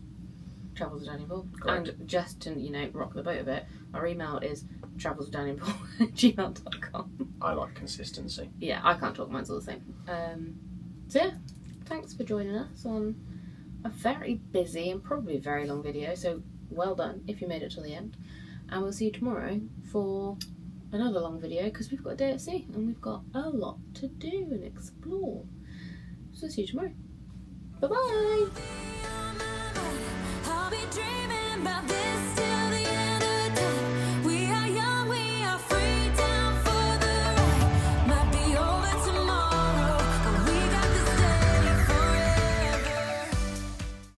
Travels with Daniel Paul. Correct. And just to rock the boat a bit, our email is travelswithdanielpaul@gmail.com. I like consistency. Yeah, I can't talk, mine's all the same. So yeah, thanks for joining us on a very busy and probably very long video, so well done if you made it to the end. And we'll see you tomorrow for another long video, because we've got a day at sea and we've got a lot to do and explore. So see you tomorrow. Bye bye! I'll be dreaming about